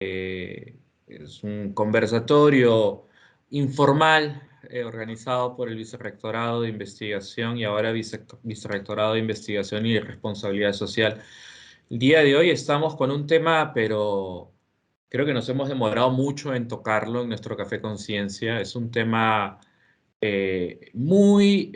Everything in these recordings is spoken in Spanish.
Es un conversatorio informal organizado por el Vicerrectorado de Investigación y ahora Vicerrectorado de Investigación y Responsabilidad Social. El día de hoy estamos con un tema, pero creo que nos hemos demorado mucho en tocarlo en nuestro Café Conciencia. Es un tema muy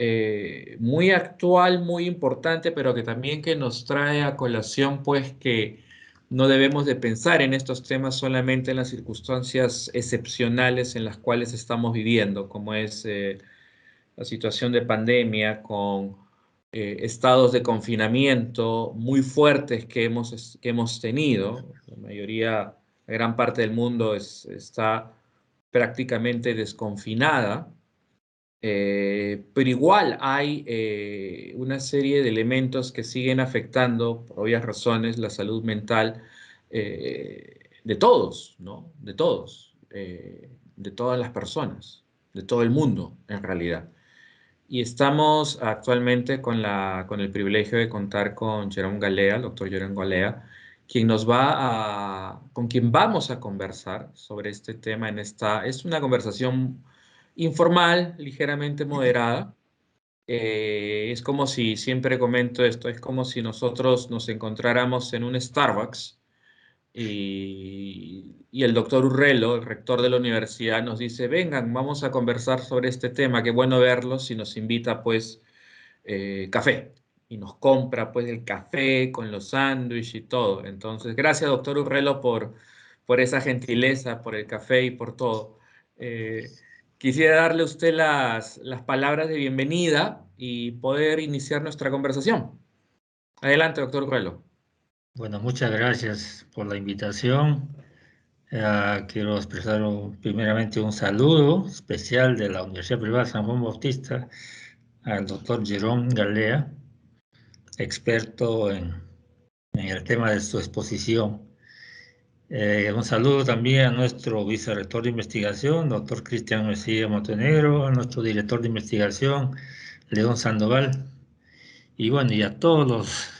actual, muy importante, pero que también que nos trae a colación, pues, que no debemos de pensar en estos temas solamente en las circunstancias excepcionales en las cuales estamos viviendo, como es la situación de pandemia con estados de confinamiento muy fuertes que hemos tenido. La mayoría, la gran parte del mundo está prácticamente desconfinada. Pero igual hay una serie de elementos que siguen afectando, por obvias razones, la salud mental de todos, ¿no? De todas las personas, de todo el mundo, en realidad. Y estamos actualmente con el privilegio de contar con Jerome Galea, el doctor Jerome Galea, con quien vamos a conversar sobre este tema es una conversación informal, ligeramente moderada. Es como si, siempre comento esto, es como si nosotros nos encontráramos en un Starbucks y el doctor Urrelo, el rector de la universidad, nos dice, vengan, vamos a conversar sobre este tema, qué bueno verlos, y nos invita pues café. Y nos compra pues el café con los sándwiches y todo. Entonces, gracias doctor Urrelo por esa gentileza, por el café y por todo. Eh, Quisiera darle a usted las palabras de bienvenida y poder iniciar nuestra conversación. Adelante, doctor Urrelo. Bueno, muchas gracias por la invitación. Quiero expresar primeramente un saludo especial de la Universidad Privada San Juan Bautista al doctor Jerón Galea, experto en el tema de su exposición. Un saludo también a nuestro vicerrector de investigación, doctor Cristian Mesía Montenegro, a nuestro director de investigación, León Sandoval, y bueno, y a todos los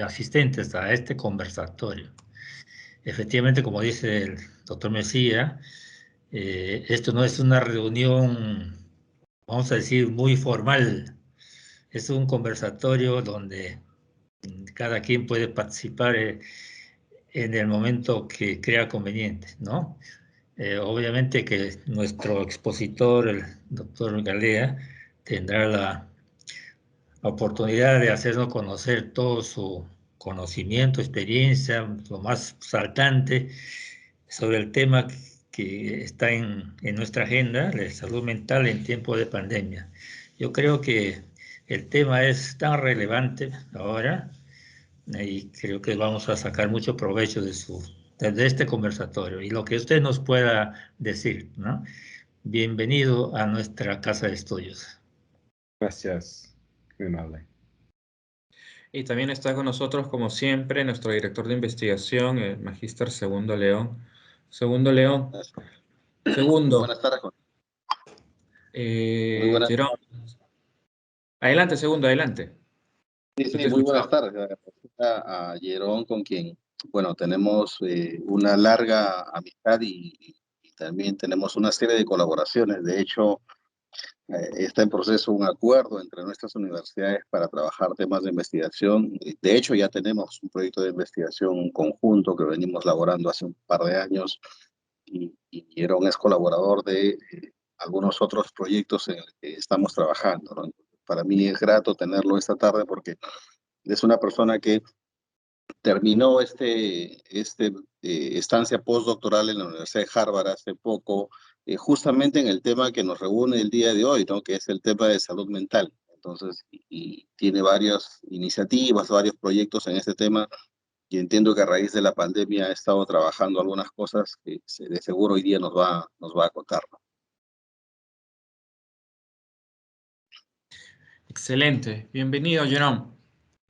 asistentes a este conversatorio. Efectivamente, como dice el doctor Mesía, esto no es una reunión, vamos a decir, muy formal. Es un conversatorio donde cada quien puede participar en el momento que crea conveniente, ¿no? Obviamente que nuestro expositor, el doctor Galea, tendrá la oportunidad de hacernos conocer todo su conocimiento, experiencia, lo más saltante sobre el tema que está en nuestra agenda, la salud mental en tiempo de pandemia. Yo creo que el tema es tan relevante ahora y creo que vamos a sacar mucho provecho de este conversatorio y lo que usted nos pueda decir, ¿no? Bienvenido a nuestra casa de estudios. Gracias, muy amable. Y también está con nosotros, como siempre, nuestro director de investigación, el magíster Segundo León. Segundo León, Muy segundo. buenas tardes. Muy buenas Jerón. Adelante, segundo, adelante. Sí, muy buenas tardes. A Jerón, con quien, bueno, tenemos una larga amistad y también tenemos una serie de colaboraciones. De hecho, está en proceso un acuerdo entre nuestras universidades para trabajar temas de investigación. De hecho, ya tenemos un proyecto de investigación conjunto que venimos elaborando hace un par de años y Jerón es colaborador de algunos otros proyectos en los que estamos trabajando, ¿no? Para mí es grato tenerlo esta tarde porque es una persona que terminó estancia postdoctoral en la Universidad de Harvard hace poco, justamente en el tema que nos reúne el día de hoy, ¿no? Que es el tema de salud mental. Entonces, y tiene varias iniciativas, varios proyectos en este tema, y entiendo que a raíz de la pandemia ha estado trabajando algunas cosas que de seguro hoy día nos va a contar, ¿no? Excelente. Bienvenido, Jerome.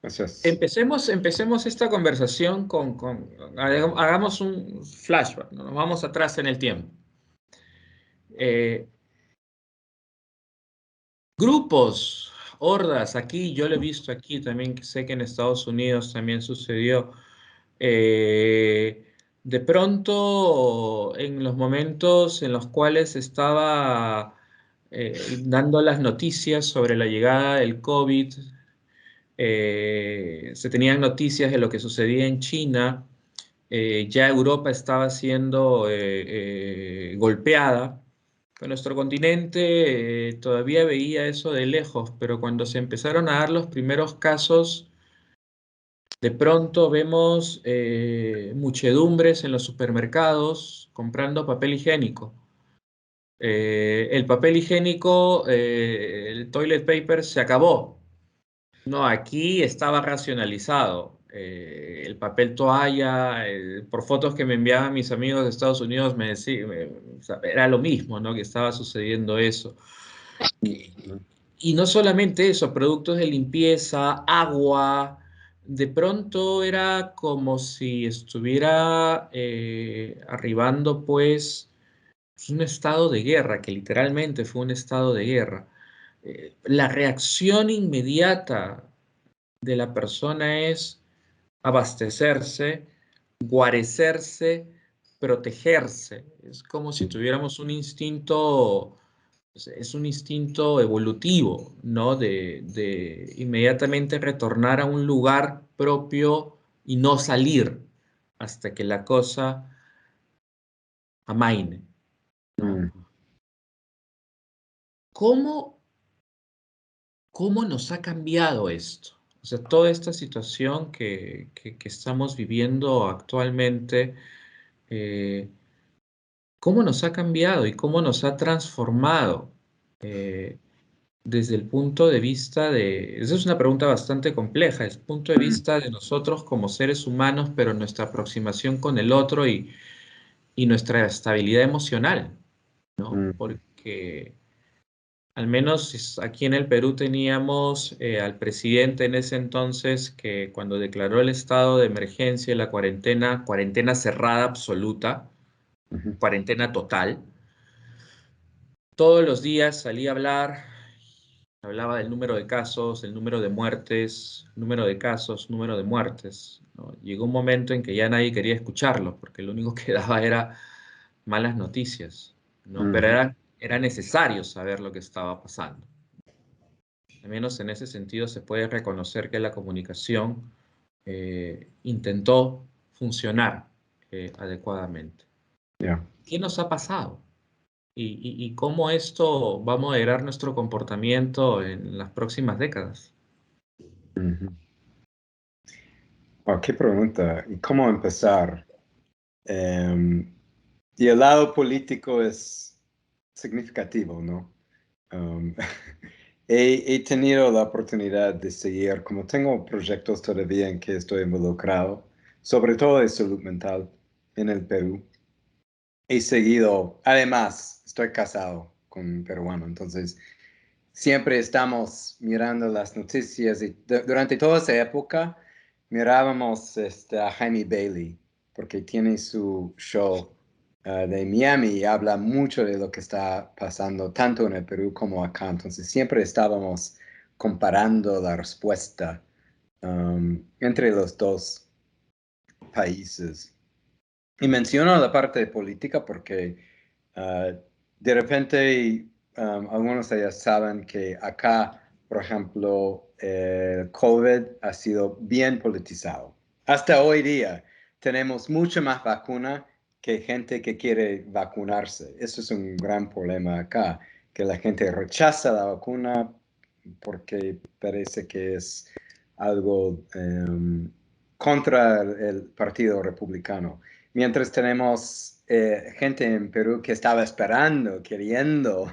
Gracias. Empecemos esta conversación hagamos un flashback, ¿no? Nos vamos atrás en el tiempo. Eh, Grupos, hordas, aquí, yo lo he visto aquí también, que sé que en Estados Unidos también sucedió, eh, De pronto, en los momentos en los cuales estaba dando las noticias sobre la llegada del COVID, se tenían noticias de lo que sucedía en China, ya Europa estaba siendo golpeada. En nuestro continente todavía veía eso de lejos, pero cuando se empezaron a dar los primeros casos, de pronto vemos muchedumbres en los supermercados comprando papel higiénico. El papel higiénico, el toilet paper se acabó. No, aquí estaba racionalizado. El papel toalla, por fotos que me enviaban mis amigos de Estados Unidos, me decían, o sea, era lo mismo, ¿no? Que estaba sucediendo eso. Y no solamente eso, productos de limpieza, agua, de pronto era como si estuviera arribando pues un estado de guerra, que literalmente fue un estado de guerra. La reacción inmediata de la persona es abastecerse, guarecerse, protegerse. Es como si tuviéramos un instinto, es un instinto evolutivo, ¿no? De inmediatamente retornar a un lugar propio y no salir hasta que la cosa amaine, ¿no? ¿Cómo nos ha cambiado esto? O sea, toda esta situación que estamos viviendo actualmente, ¿cómo nos ha cambiado y cómo nos ha transformado desde el punto de vista de... Esa es una pregunta bastante compleja, desde el punto de vista de nosotros como seres humanos, pero nuestra aproximación con el otro y nuestra estabilidad emocional, ¿no? Porque... Al menos aquí en el Perú teníamos al presidente en ese entonces que cuando declaró el estado de emergencia y la cuarentena, cuarentena cerrada absoluta, cuarentena total, todos los días salía a hablar, hablaba del número de casos, el número de muertes, número de casos, número de muertes, ¿no? Llegó un momento en que ya nadie quería escucharlo, porque lo único que daba era malas noticias, ¿no? Pero era necesario saber lo que estaba pasando. Al menos en ese sentido se puede reconocer que la comunicación intentó funcionar adecuadamente. ¿Qué nos ha pasado? Y cómo esto va a moderar nuestro comportamiento en las próximas décadas? Oh, qué pregunta. ¿Y cómo empezar? Y el lado político es significativo, ¿no? He tenido la oportunidad de seguir, como tengo proyectos todavía en que estoy involucrado, sobre todo de salud mental en el Perú. He seguido, además, estoy casado con un peruano, entonces siempre estamos mirando las noticias y durante toda esa época mirábamos a Jaime Bailey, porque tiene su show de Miami y habla mucho de lo que está pasando tanto en el Perú como acá. Entonces siempre estábamos comparando la respuesta entre los dos países. Y menciono la parte de política porque de repente algunos de ellos saben que acá, por ejemplo, el COVID ha sido bien politizado. Hasta hoy día tenemos mucha más vacuna que gente que quiere vacunarse. Eso es un gran problema acá, que la gente rechaza la vacuna porque parece que es algo contra el Partido Republicano. Mientras tenemos gente en Perú que estaba esperando, queriendo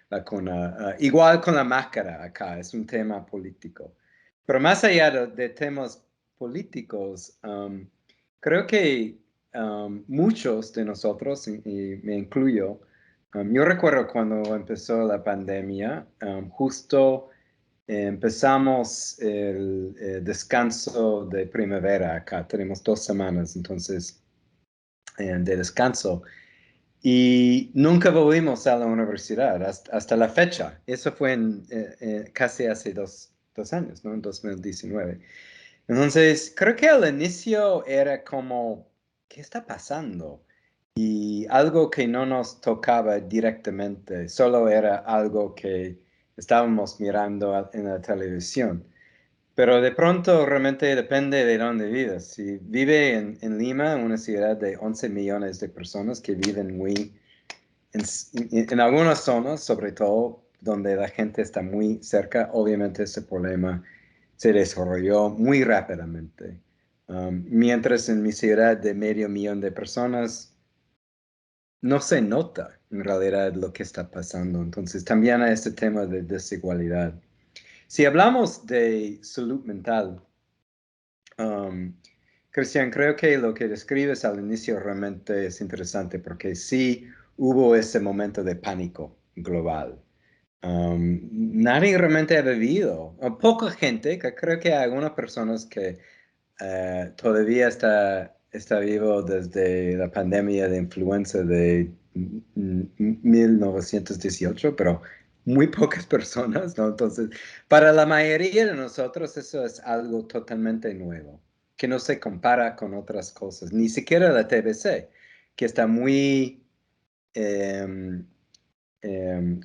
vacuna. Igual con la máscara acá, es un tema político. Pero más allá de temas políticos, creo que muchos de nosotros, y me incluyo, yo recuerdo cuando empezó la pandemia, justo empezamos el descanso de primavera acá, tenemos 2 semanas entonces de descanso y nunca volvimos a la universidad hasta la fecha. Eso fue casi hace dos años, ¿no? En 2019. Entonces, creo que al inicio era como ¿qué está pasando? Y algo que no nos tocaba directamente, solo era algo que estábamos mirando en la televisión. Pero de pronto realmente depende de dónde vives. Si vive en Lima, una ciudad de 11 millones de personas que viven en algunas zonas, sobre todo donde la gente está muy cerca, obviamente ese problema se desarrolló muy rápidamente. Mientras en mi ciudad de medio millón de personas no se nota en realidad lo que está pasando. Entonces también hay este tema de desigualdad. Si hablamos de salud mental, Cristian, creo que lo que describes al inicio realmente es interesante porque sí hubo ese momento de pánico global. Nadie realmente ha vivido, o poca gente, que creo que hay algunas personas que todavía está vivo desde la pandemia de influenza de 1918, pero muy pocas personas, ¿no? Entonces, para la mayoría de nosotros eso es algo totalmente nuevo, que no se compara con otras cosas, ni siquiera la TBC, que está muy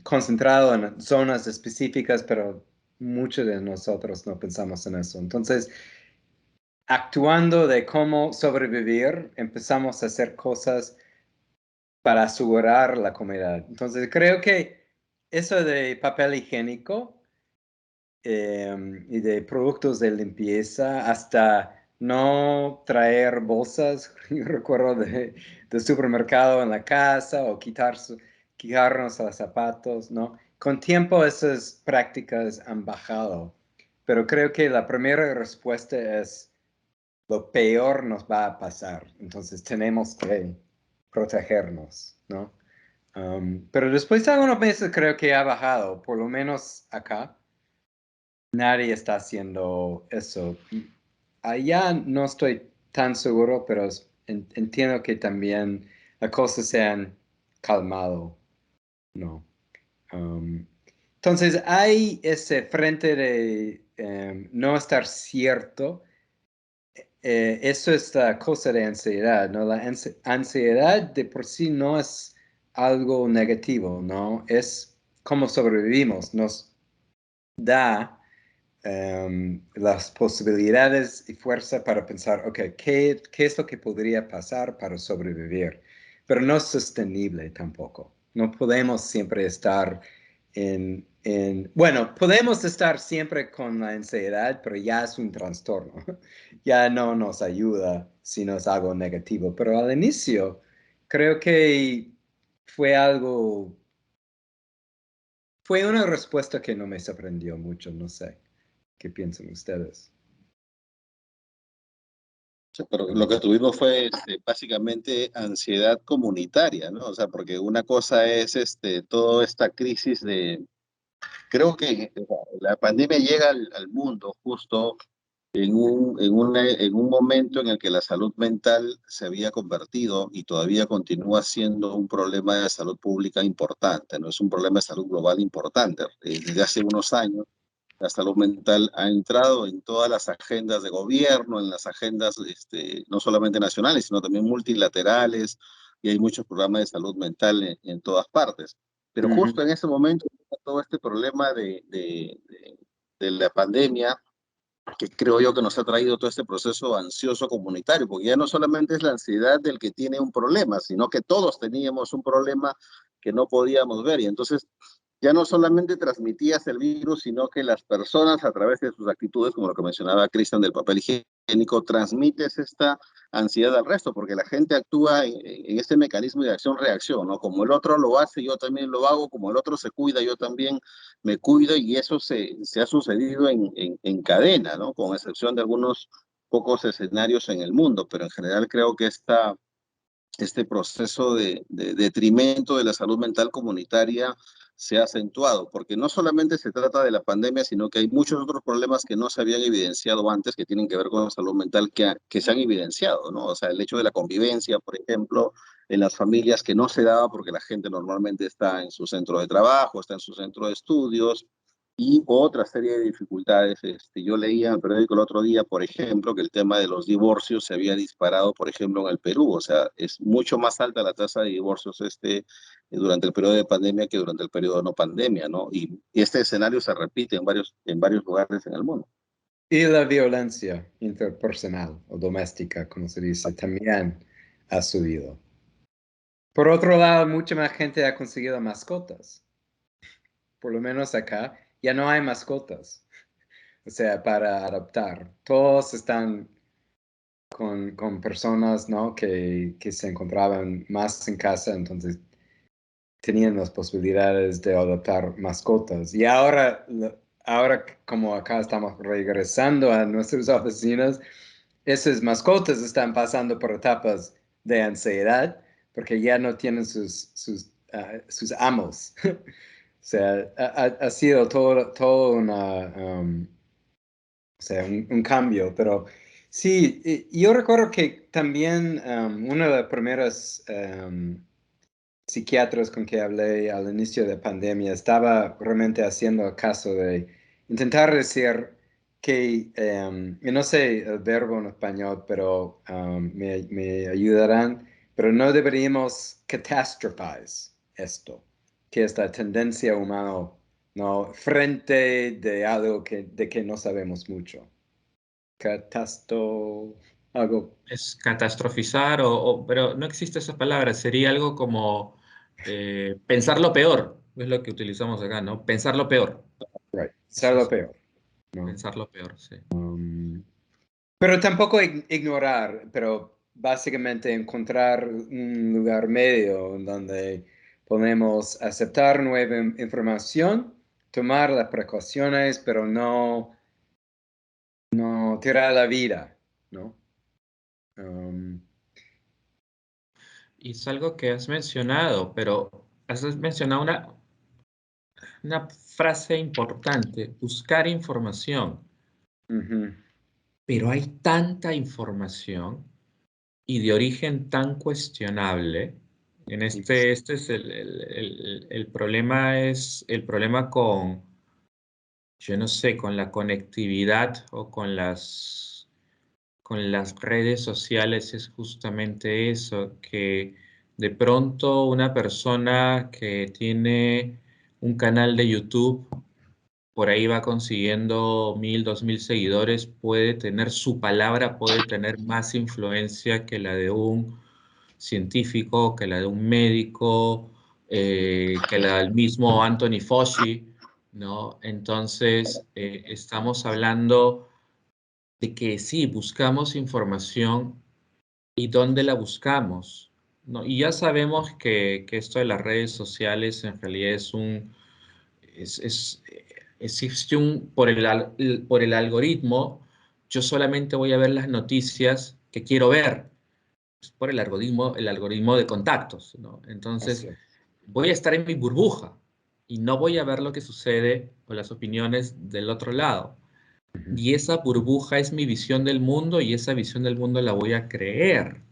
concentrado en zonas específicas, pero muchos de nosotros no pensamos en eso. Entonces, actuando de cómo sobrevivir, empezamos a hacer cosas para asegurar la comida. Entonces, creo que eso de papel higiénico y de productos de limpieza, hasta no traer bolsas, yo recuerdo de supermercado en la casa o quitarnos los zapatos, ¿no? Con tiempo esas prácticas han bajado, pero creo que la primera respuesta es lo peor nos va a pasar, entonces tenemos que protegernos, ¿no? Pero después de algunos meses creo que ha bajado, por lo menos acá. Nadie está haciendo eso. Allá no estoy tan seguro, pero entiendo que también las cosas se han calmado, ¿no? Entonces hay ese frente de no estar cierto. Eso es la cosa de ansiedad, ¿no? La ansiedad de por sí no es algo negativo, ¿no? Es como sobrevivimos, nos da las posibilidades y fuerza para pensar, ok, ¿qué es lo que podría pasar para sobrevivir? Pero no es sostenible tampoco. No podemos siempre estar bueno, podemos estar siempre con la ansiedad, pero ya es un trastorno. Ya no nos ayuda si no es algo negativo. Pero al inicio, creo que fue fue una respuesta que no me sorprendió mucho, no sé. ¿Qué piensan ustedes? Sí, pero lo que tuvimos fue básicamente ansiedad comunitaria, ¿no? O sea, porque una cosa es toda esta crisis de... Creo que la pandemia llega al mundo justo en un momento en el que la salud mental se había convertido y todavía continúa siendo un problema de salud pública importante, ¿no? Es un problema de salud global importante. Desde hace unos años, la salud mental ha entrado en todas las agendas de gobierno, en las agendas no solamente nacionales, sino también multilaterales, y hay muchos programas de salud mental en todas partes. Pero justo en ese momento, todo este problema de la pandemia, que creo yo que nos ha traído todo este proceso ansioso comunitario, porque ya no solamente es la ansiedad del que tiene un problema, sino que todos teníamos un problema que no podíamos ver. Y entonces ya no solamente transmitías el virus, sino que las personas a través de sus actitudes, como lo que mencionaba Cristian del papel higiénico, transmites esta ansiedad al resto, porque la gente actúa en este mecanismo de acción-reacción, ¿no? Como el otro lo hace, yo también lo hago, como el otro se cuida, yo también me cuido, y eso se ha sucedido en cadena, ¿no? Con excepción de algunos pocos escenarios en el mundo, pero en general creo que este proceso de detrimento de la salud mental comunitaria se ha acentuado, porque no solamente se trata de la pandemia, sino que hay muchos otros problemas que no se habían evidenciado antes, que tienen que ver con la salud mental, que se han evidenciado, ¿no? O sea, el hecho de la convivencia, por ejemplo, en las familias, que no se daba porque la gente normalmente está en su centro de trabajo, está en su centro de estudios, y otra serie de dificultades. Yo leía en el periódico el otro día, por ejemplo, que el tema de los divorcios se había disparado, por ejemplo, en el Perú. O sea, es mucho más alta la tasa de divorcios durante el periodo de pandemia que durante el periodo de no pandemia, ¿no? Y este escenario se repite en varios lugares en el mundo. Y la violencia interpersonal o doméstica, como se dice, también ha subido. Por otro lado, mucha más gente ha conseguido mascotas. Por lo menos acá ya no hay mascotas. O sea, para adoptar. Todos están con personas, ¿no? que se encontraban más en casa, entonces tenían las posibilidades de adoptar mascotas. Y ahora como acá estamos regresando a nuestras oficinas, esas mascotas están pasando por etapas de ansiedad porque ya no tienen sus amos. O sea, ha sido todo o sea, un cambio, pero sí, yo recuerdo que también una de las primeras psiquiatras con que hablé al inicio de la pandemia estaba realmente haciendo caso de intentar decir que, y no sé el verbo en español, pero me ayudarán, pero no deberíamos catastrophize esto, que es la tendencia humana, ¿no? Frente de algo de que no sabemos mucho. Algo. Es catastrofizar, pero no existe esa palabra, sería algo como pensar lo peor, es lo que utilizamos acá, ¿no? Pensar lo peor. Right. Ser Eso lo es, peor, ¿no? pensar lo peor, sí. Pero tampoco ignorar, pero básicamente encontrar un lugar medio donde podemos aceptar nueva información, tomar las precauciones, pero no tirar la vida, ¿no? Um, Y es algo que has mencionado, pero has mencionado una frase importante, buscar información. ujú. Pero hay tanta información y de origen tan cuestionable. Este es el problema, es el problema con, yo no sé, con la conectividad o con las redes sociales es justamente eso, que de pronto una persona que tiene un canal de YouTube por ahí va consiguiendo 1000, 2000 seguidores, puede tener su palabra, puede tener más influencia que la de un científico, que la de un médico, que la del mismo Anthony Fauci, ¿no? Entonces, estamos hablando de que sí, buscamos información y dónde la buscamos, ¿no? Y ya sabemos que esto de las redes sociales en realidad es es, existe por el algoritmo, yo solamente voy a ver las noticias que quiero ver, por el algoritmo de contactos, ¿no? Así Entonces, es. voy a estar en mi burbuja y no voy a ver lo que sucede o las opiniones del otro lado. Ujú, Y esa burbuja es mi visión del mundo y esa visión del mundo la voy a creer.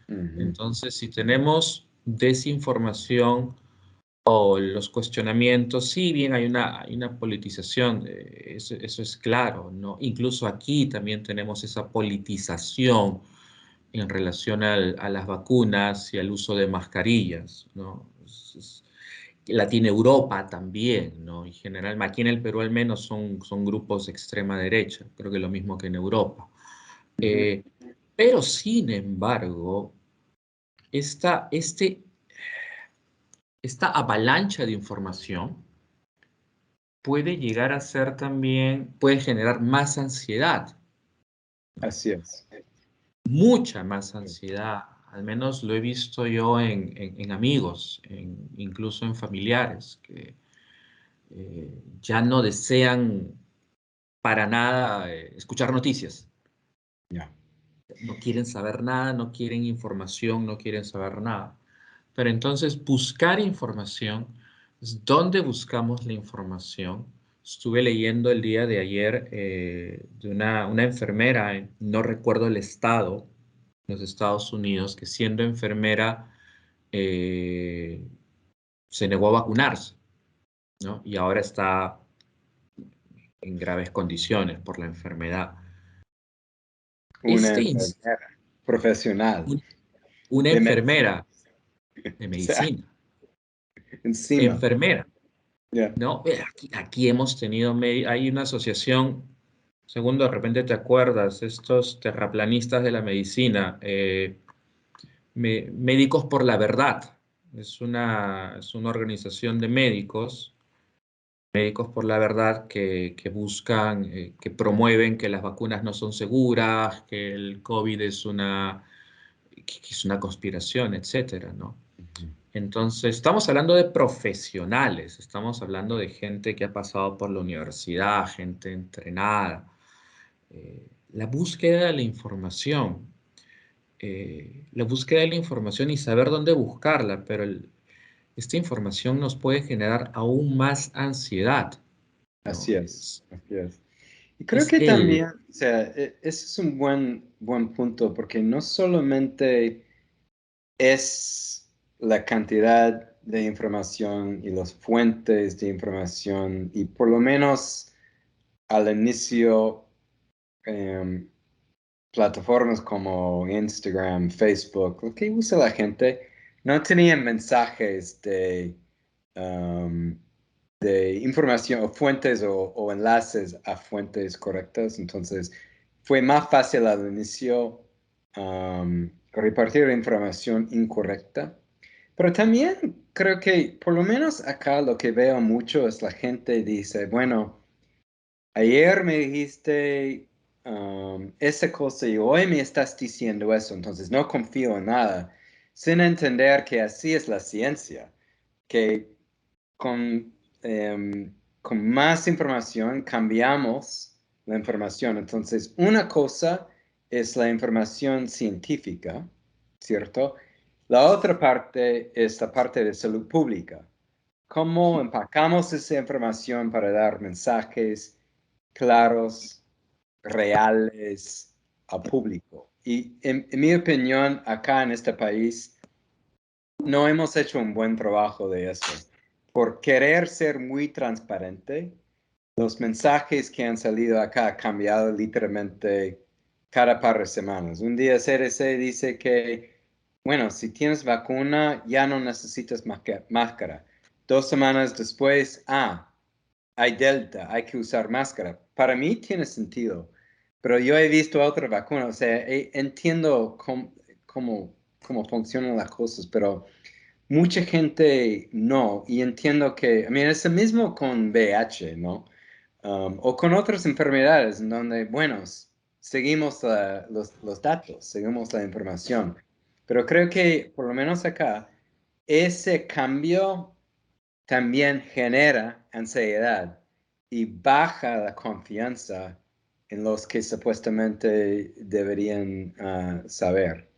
ujú, Entonces, si tenemos desinformación o los cuestionamientos, sí, bien hay una politización, eso es claro, ¿no? Incluso aquí también tenemos esa politización en relación a las vacunas y al uso de mascarillas, ¿no? La tiene Europa también, ¿no? Y general, aquí en el Perú al menos son grupos de extrema derecha, creo que lo mismo que en Europa. ujú. Eh, pero sin embargo, esta, este, esta avalancha de información puede llegar a ser también, puede generar más ansiedad, Así es. mucha más ansiedad. Al menos lo he visto yo en amigos, incluso en familiares, que ya no desean para nada escuchar noticias. Ya. No quieren saber nada, no quieren información, no quieren saber nada. Pero entonces buscar información, ¿dónde buscamos la información? Estuve leyendo el día de ayer de una enfermera, no recuerdo el estado, en los Estados Unidos, que siendo enfermera eh, se negó a vacunarse, ¿no? Y ahora está en graves condiciones por la enfermedad. Una enfermera profesional. Una De enfermera de o sea, medicina. encima. Enfermera. Yeah. ¿No? Aquí hemos tenido, hay una asociación, segundo, de repente te acuerdas, estos terraplanistas de la medicina, Médicos por la Verdad, es una organización de médicos por la Verdad que buscan, que promueven que las vacunas no son seguras, que el COVID que es una conspiración, etcétera, ¿no? Entonces, estamos hablando de profesionales, estamos hablando de gente que ha pasado por la universidad, gente entrenada. La búsqueda de la búsqueda de la información y saber dónde buscarla, pero esta información nos puede generar aún más ansiedad, ¿no? Así es, así es. Y creo Es que el, también, o sea, ese es un buen punto, porque no solamente es la cantidad de información y las fuentes de información, y por lo menos al inicio, em, plataformas como Instagram, Facebook, lo que usa la gente, no tenían mensajes de información o fuentes o enlaces a fuentes correctas. Entonces, fue más fácil al inicio repartir información incorrecta. Pero también creo que por lo menos acá lo que veo mucho es la gente dice, bueno, ayer me dijiste esa cosa y hoy me estás diciendo eso, entonces no confío en nada, sin entender que así es la ciencia, que con, con más información cambiamos la información. Entonces, una cosa es la información científica, ¿cierto? La otra parte es la parte de salud pública. ¿Cómo empacamos esa información para dar mensajes claros, reales al público? Y en mi opinión, acá en este país, no hemos hecho un buen trabajo de eso. Por querer ser muy transparente, los mensajes que han salido acá han cambiado literalmente cada par de semanas. Un día CDC dice que, bueno, si tienes vacuna ya no necesitas máscara. 2 semanas después, hay Delta, hay que usar máscara. Para mí tiene sentido, pero yo he visto otra vacuna, o sea, entiendo cómo funcionan las cosas, pero mucha gente no, y entiendo que, es el mismo con VIH, ¿no? O con otras enfermedades en donde, bueno, seguimos los datos, seguimos la información, pero creo que por lo menos acá, ese cambio también genera ansiedad y baja la confianza en los que supuestamente deberían saber.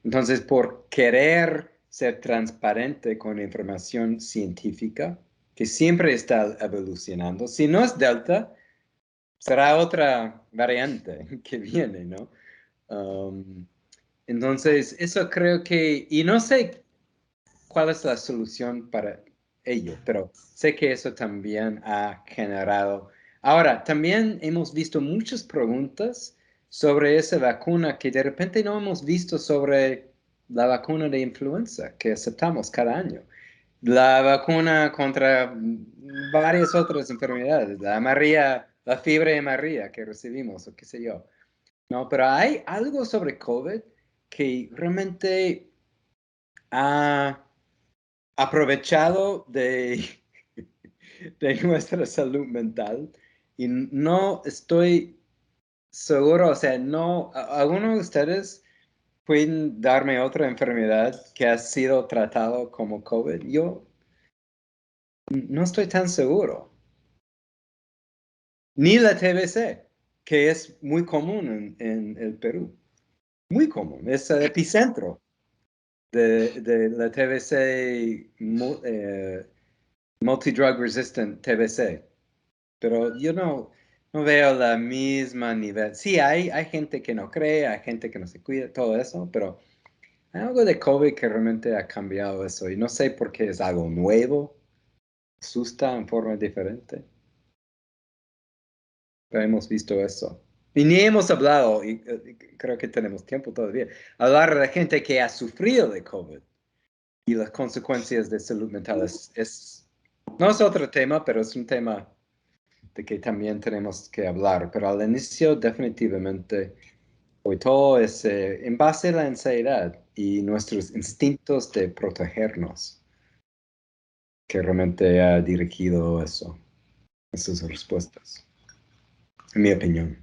Entonces, por querer ser transparente con información científica, que siempre está evolucionando, si no es Delta, será otra variante que viene, ¿no? Um, entonces, eso creo que, y no sé cuál es la solución para ello, pero sé que eso también ha generado. Ahora, también hemos visto muchas preguntas sobre esa vacuna que de repente no hemos visto sobre la vacuna de influenza que aceptamos cada año. La vacuna contra varias otras enfermedades, la fiebre amarilla que recibimos, o qué sé yo. No, pero hay algo sobre COVID que realmente ha aprovechado de nuestra salud mental y no estoy seguro, o sea, no, algunos de ustedes pueden darme otra enfermedad que ha sido tratado como COVID. Yo no estoy tan seguro. Ni la TBC, que es muy común en el Perú. Muy común, es el epicentro de la TBC, multidrug resistant TBC. Pero yo no veo la misma nivel. Sí, hay gente que no cree, hay gente que no se cuida, todo eso, pero hay algo de COVID que realmente ha cambiado eso y no sé por qué es algo nuevo, asusta en forma diferente. hemos visto eso. Y ni hemos hablado, y creo que tenemos tiempo todavía, hablar de la gente que ha sufrido de COVID y las consecuencias de salud mental. No es otro tema, pero es un tema de que también tenemos que hablar. Pero al inicio, definitivamente, hoy todo es en base a la ansiedad y nuestros instintos de protegernos, que realmente ha dirigido eso, esas respuestas, en mi opinión.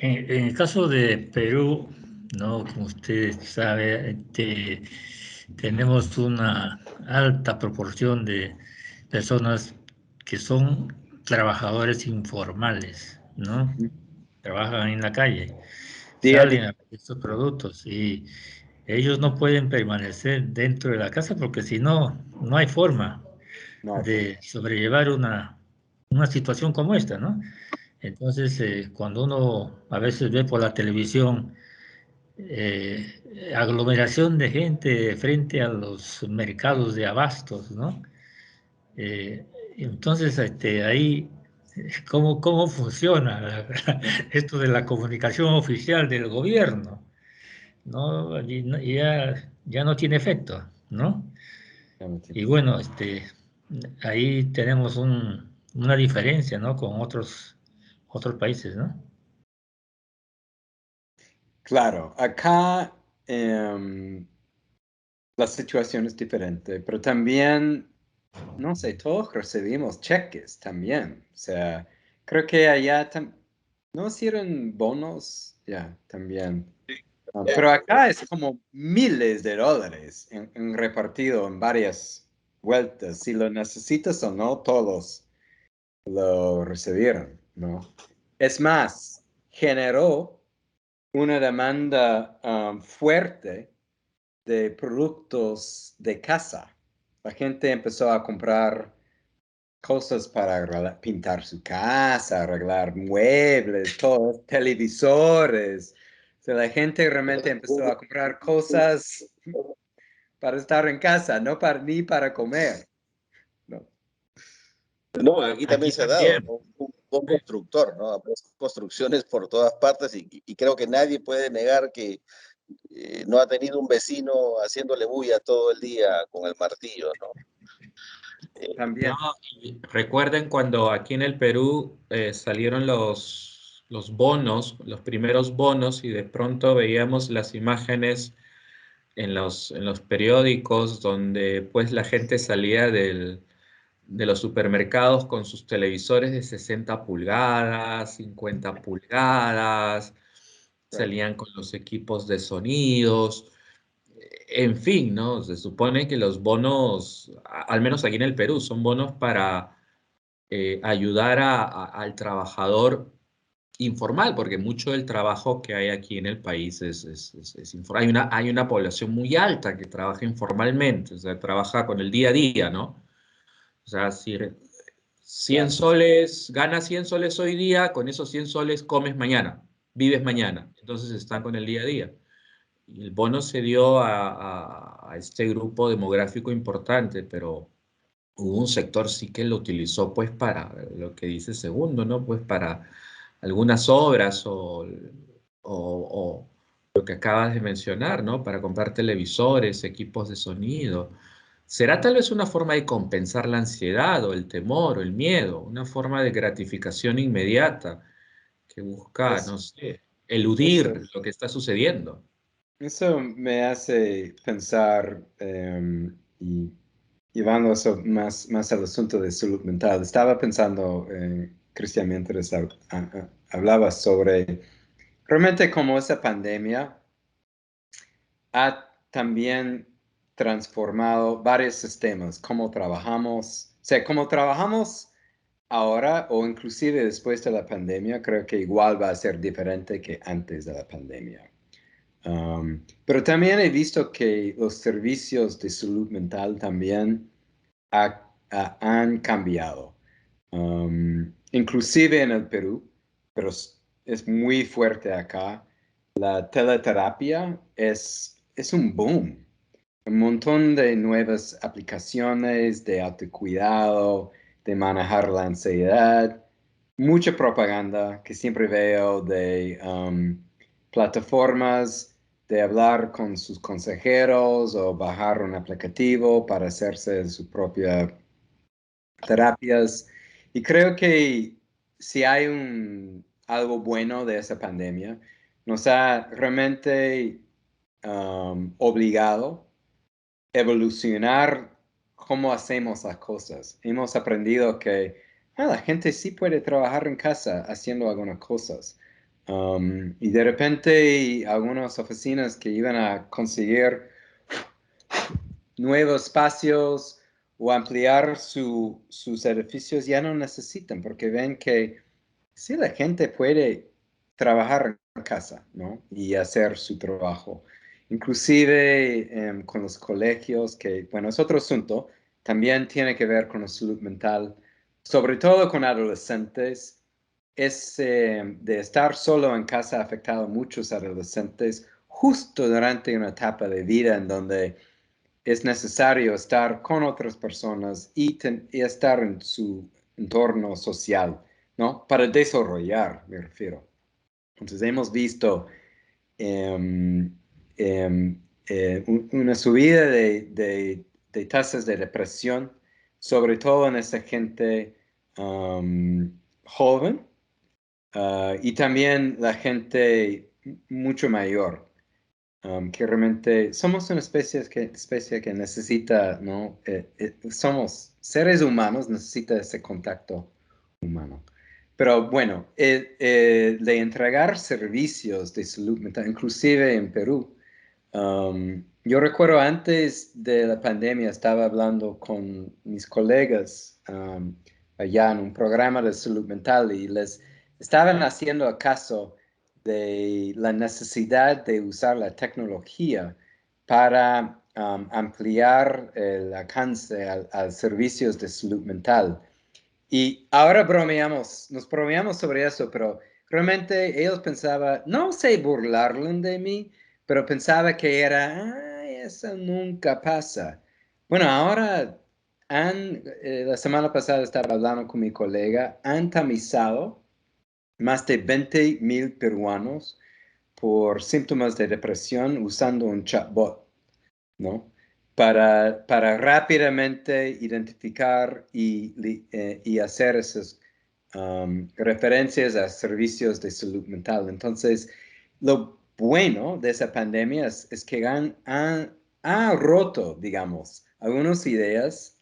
En el caso de Perú, ¿no? Como usted sabe, tenemos una alta proporción de personas que son trabajadores informales, ¿no? Trabajan en la calle, Día a día. salen a vender estos productos y ellos no pueden permanecer dentro de la casa porque si no, no hay forma No hay forma. de sobrellevar una situación como esta, ¿no? Entonces, cuando uno a veces ve por la televisión aglomeración de gente frente a los mercados de abastos, ¿no? Eh, entonces, ahí, ¿cómo funciona esto de la comunicación oficial del gobierno? ¿No? Ya no tiene efecto, ¿no? Y bueno, ahí tenemos una diferencia, ¿no? Con otros países, ¿no? Claro, acá la situación es diferente, pero también, no sé, todos recibimos cheques también. O sea, creo que allá no hicieron bonos, ya, también. Pero acá es como miles de dólares repartido en varias vueltas. Si lo necesitas o no, todos lo recibieron, ¿no? Es más, generó una demanda fuerte de productos de casa. La gente empezó a comprar cosas para pintar su casa, arreglar muebles, todo, televisores. O sea, la gente realmente empezó a comprar cosas para estar en casa, no ni para comer. No. No, aquí también Aquí se ha dado, también. ¿no? Un constructor, ¿no? Ha puesto construcciones por todas partes y creo que nadie puede negar que no ha tenido un vecino haciéndole bulla todo el día con el martillo, ¿no? No, También. y recuerden cuando aquí en el Perú salieron los bonos, los primeros bonos, y de pronto veíamos las imágenes en los periódicos donde pues la gente salía de los supermercados con sus televisores de 60 pulgadas, 50 pulgadas, salían con los equipos de sonidos. En fin, ¿no? Se supone que los bonos, al menos aquí en el Perú, son bonos para ayudar al trabajador informal, porque mucho del trabajo que hay aquí en el país es informal. Hay una población muy alta que trabaja informalmente, o sea, trabaja con el día a día, ¿no? O sea, si 100 soles, ganas 100 soles hoy día, con esos 100 soles comes mañana, vives mañana. Entonces están con el día a día. Y el bono se dio a este grupo demográfico importante, pero hubo un sector sí que lo utilizó pues para lo que dice Segundo, ¿no? Pues para algunas obras o lo que acabas de mencionar, ¿no? Para comprar televisores, equipos de sonido. ¿Será tal vez una forma de compensar la ansiedad o el temor o el miedo? Una forma de gratificación inmediata que busca, no Eso, sé, eso, eludir lo que está sucediendo. eso me hace pensar y llevando eso más al asunto de salud mental. Estaba pensando, Cristian, mientras hablaba sobre realmente cómo esa pandemia ha también transformado varios sistemas, cómo trabajamos, o sea, cómo trabajamos ahora o inclusive después de la pandemia, creo que igual va a ser diferente que antes de la pandemia. Pero también he visto que los servicios de salud mental también han cambiado. Inclusive en el Perú, pero es muy fuerte acá. La teleterapia es un boom. Un montón de nuevas aplicaciones de autocuidado, de manejar la ansiedad, mucha propaganda que siempre veo de plataformas de hablar con sus consejeros o bajar un aplicativo para hacerse su propia terapias. Y creo que si hay algo bueno de esa pandemia, nos ha realmente obligado a evolucionar cómo hacemos las cosas. Hemos aprendido que la gente sí puede trabajar en casa haciendo algunas cosas. Y de repente algunas oficinas que iban a conseguir nuevos espacios o ampliar sus edificios ya no necesitan porque ven que sí, la gente puede trabajar en casa, ¿no? Y hacer su trabajo. Inclusive con los colegios, que, bueno, es otro asunto, también tiene que ver con la salud mental, sobre todo con adolescentes. De estar solo en casa ha afectado a muchos adolescentes justo durante una etapa de vida en donde es necesario estar con otras personas y estar en su entorno social, ¿no? Para desarrollar, me refiero. Entonces hemos visto em, una subida de tasas de depresión, sobre todo en esta gente joven, y también la gente mucho mayor. Que realmente somos una especie que necesita, ¿no? Somos seres humanos, necesita ese contacto humano. Pero bueno, de entregar servicios de salud mental, inclusive en Perú, yo recuerdo antes de la pandemia estaba hablando con mis colegas allá en un programa de salud mental y les estaban haciendo caso de la necesidad de usar la tecnología para ampliar el alcance a servicios de salud mental. Y ahora nos bromeamos sobre eso, pero realmente ellos pensaban, no sé burlarlo de mí, pero pensaba que era, ay, eso nunca pasa. Bueno, ahora la semana pasada estaba hablando con mi colega, han tamizado más de 20,000 peruanos por síntomas de depresión usando un chatbot, ¿no? Para rápidamente identificar y hacer esas referencias a servicios de salud mental. Entonces, lo bueno de esa pandemia es que ha roto, digamos, algunas ideas,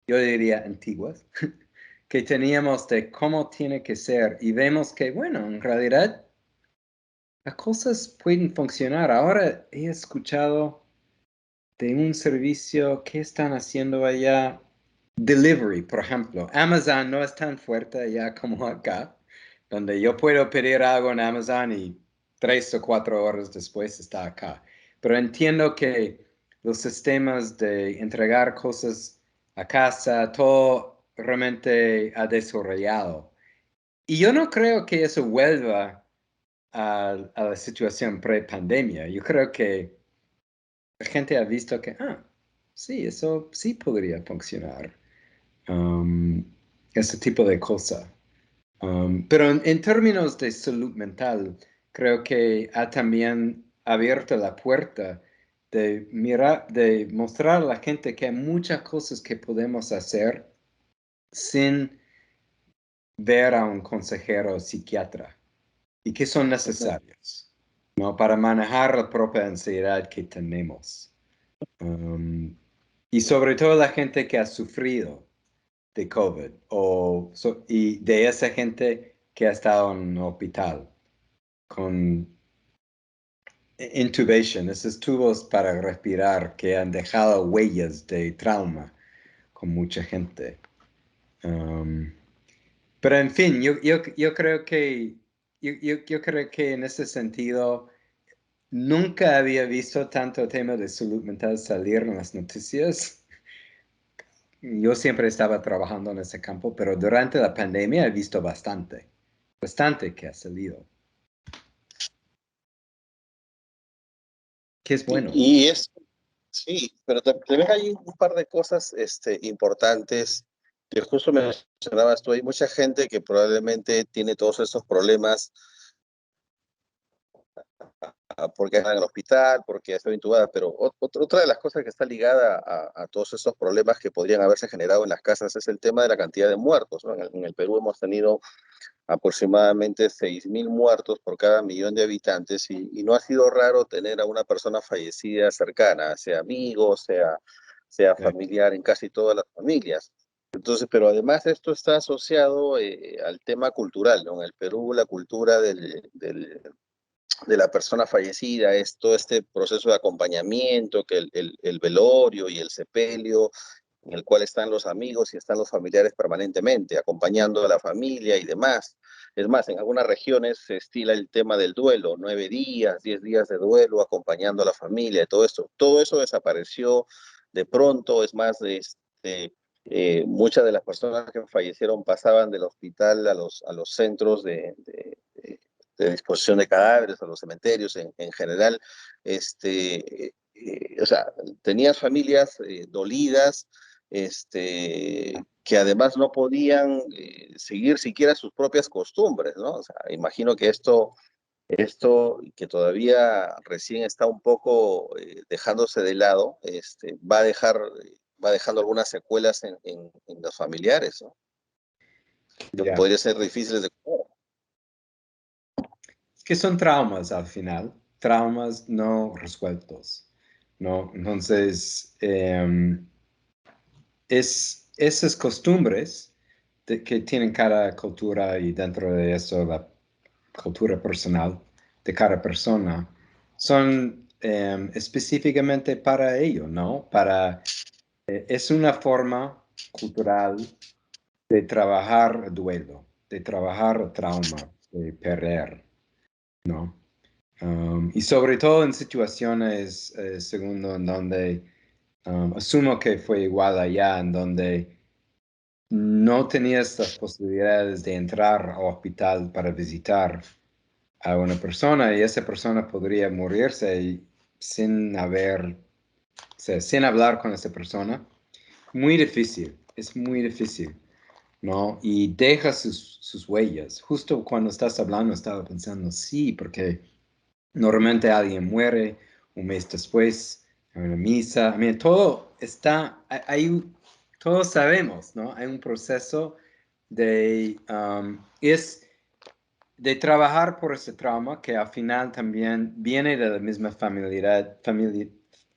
yo diría antiguas, que teníamos de cómo tiene que ser y vemos que, bueno, en realidad las cosas pueden funcionar. Ahora he escuchado de un servicio que están haciendo allá, delivery, por ejemplo. Amazon no es tan fuerte allá como acá, donde yo puedo pedir algo en Amazon y 3 o 4 horas después está acá. Pero entiendo que los sistemas de entregar cosas a casa, todo realmente ha desarrollado. Y yo no creo que eso vuelva a la situación pre-pandemia. Yo creo que la gente ha visto que, sí, eso sí podría funcionar. Ese tipo de cosa. Pero en términos de salud mental, creo que ha también abierto la puerta de mirar, de mostrar a la gente que hay muchas cosas que podemos hacer sin ver a un consejero psiquiatra y que son necesarios, ¿no? Para manejar la propia ansiedad que tenemos. Y sobre todo la gente que ha sufrido de COVID y de esa gente que ha estado en un hospital con intubation, esos tubos para respirar que han dejado huellas de trauma con mucha gente. Pero en fin, yo creo que yo creo que en ese sentido nunca había visto tanto tema de salud mental salir en las noticias. Yo siempre estaba trabajando en ese campo, pero durante la pandemia he visto bastante que ha salido. Que es bueno. Sí, pero también hay un par de cosas importantes Que justo mencionabas tú, hay mucha gente que probablemente tiene todos estos problemas porque está en el hospital, porque está intubada, pero otra de las cosas que está ligada a todos esos problemas que podrían haberse generado en las casas es el tema de la cantidad de muertos, ¿no? En el Perú hemos tenido aproximadamente 6.000 muertos por cada millón de habitantes y no ha sido raro tener a una persona fallecida cercana, sea amigo, sea familiar en casi todas las familias. Entonces, pero además esto está asociado al tema cultural, ¿no? En el Perú la cultura de la persona fallecida es todo este proceso de acompañamiento, que el velorio y el sepelio, en el cual están los amigos y están los familiares permanentemente, acompañando a la familia y demás. Es más, en algunas regiones se estila el tema del duelo, 9 días, 10 días de duelo, acompañando a la familia y todo esto. Todo eso desapareció de pronto, es más, muchas de las personas que fallecieron pasaban del hospital a los centros de disposición de cadáveres, a los cementerios en general. O sea, tenías familias dolidas, que además no podían seguir siquiera sus propias costumbres, ¿no? O sea, imagino que esto que todavía recién está un poco dejándose de lado, va dejando algunas secuelas en los familiares, ¿no? Que Ya. podría ser difíciles de curar. Es que son traumas al final, traumas no resueltos, ¿no? Entonces, esas costumbres que tienen cada cultura y dentro de eso la cultura personal de cada persona son específicamente para ello, ¿no? Es una forma cultural de trabajar duelo, de trabajar trauma, de perder, ¿no? Y sobre todo en situaciones, segundo, en donde asumo que fue igual allá, en donde no tenías las posibilidades de entrar al hospital para visitar a una persona y esa persona podría morirse sin haber, o sea, sin hablar con esa persona. Muy difícil, es muy difícil, ¿no? Y deja sus huellas. Justo cuando estás hablando estaba pensando, sí, porque normalmente alguien muere un mes después, en una misa. I mean, todo está, todos sabemos, ¿no? Hay un proceso es de trabajar por ese trauma que al final también viene de la misma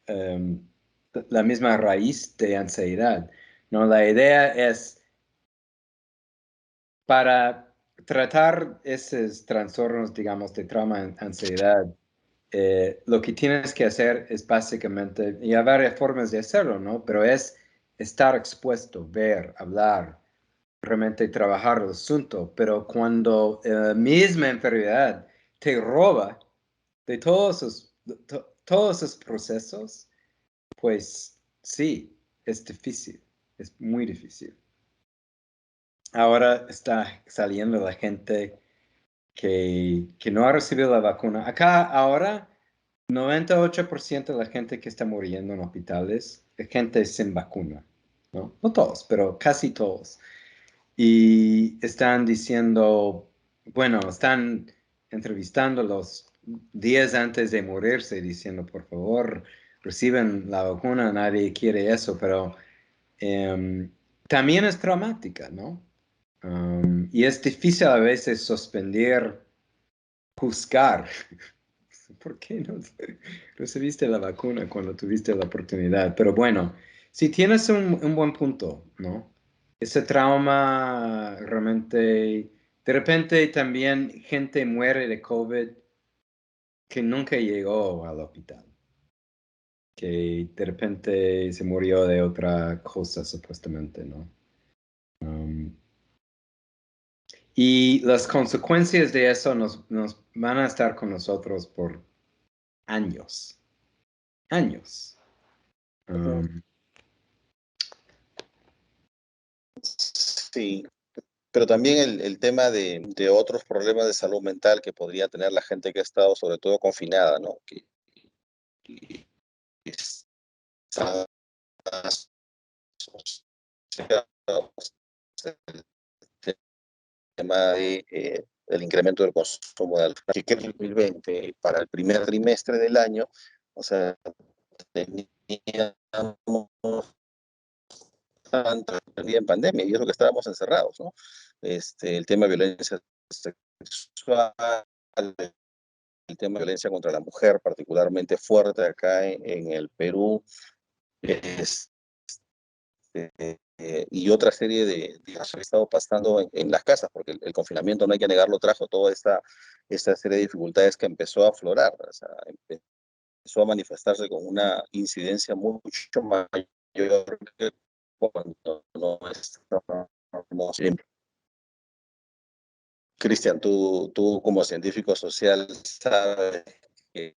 um, la misma raíz de ansiedad, ¿no? La idea es para tratar esos trastornos, digamos, de trauma, ansiedad, lo que tienes que hacer es básicamente, y hay varias formas de hacerlo, ¿no? Pero es estar expuesto, ver, hablar, realmente trabajar el asunto. Pero cuando la misma enfermedad te roba de todos esos procesos, pues sí, es difícil, es muy difícil. Ahora está saliendo la gente que no ha recibido la vacuna. Acá ahora 98% de la gente que está muriendo en hospitales es gente sin vacuna, ¿no? No todos, pero casi todos. Y están diciendo, bueno, están entrevistando los días antes de morirse, diciendo, por favor, reciben la vacuna, nadie quiere eso, pero también es traumática, ¿no? Y es difícil a veces suspender, juzgar. ¿Por qué no recibiste la vacuna cuando tuviste la oportunidad? Pero bueno, si tienes un buen punto, ¿no? Ese trauma realmente, de repente también gente muere de COVID que nunca llegó al hospital, que de repente se murió de otra cosa supuestamente, ¿no? Y las consecuencias de eso nos van a estar con nosotros por años, años. Sí, pero también el tema de otros problemas de salud mental que podría tener la gente que ha estado sobre todo confinada, ¿no? Que está el tema de el incremento del consumo de alcohol. Que en el 2020, para el primer trimestre del año, o sea, teníamos tanta vida en pandemia, y es lo que estábamos encerrados, ¿no? El tema de violencia sexual, el tema de violencia contra la mujer, particularmente fuerte acá en el Perú, es, y otra serie de casos que ha estado pasando en las casas, porque el confinamiento, no hay que negarlo, trajo toda esta serie de dificultades que empezó a aflorar, o sea, empezó a manifestarse con una incidencia mucho mayor que cuando no estábamos en. Cristian, tú como científico social sabes que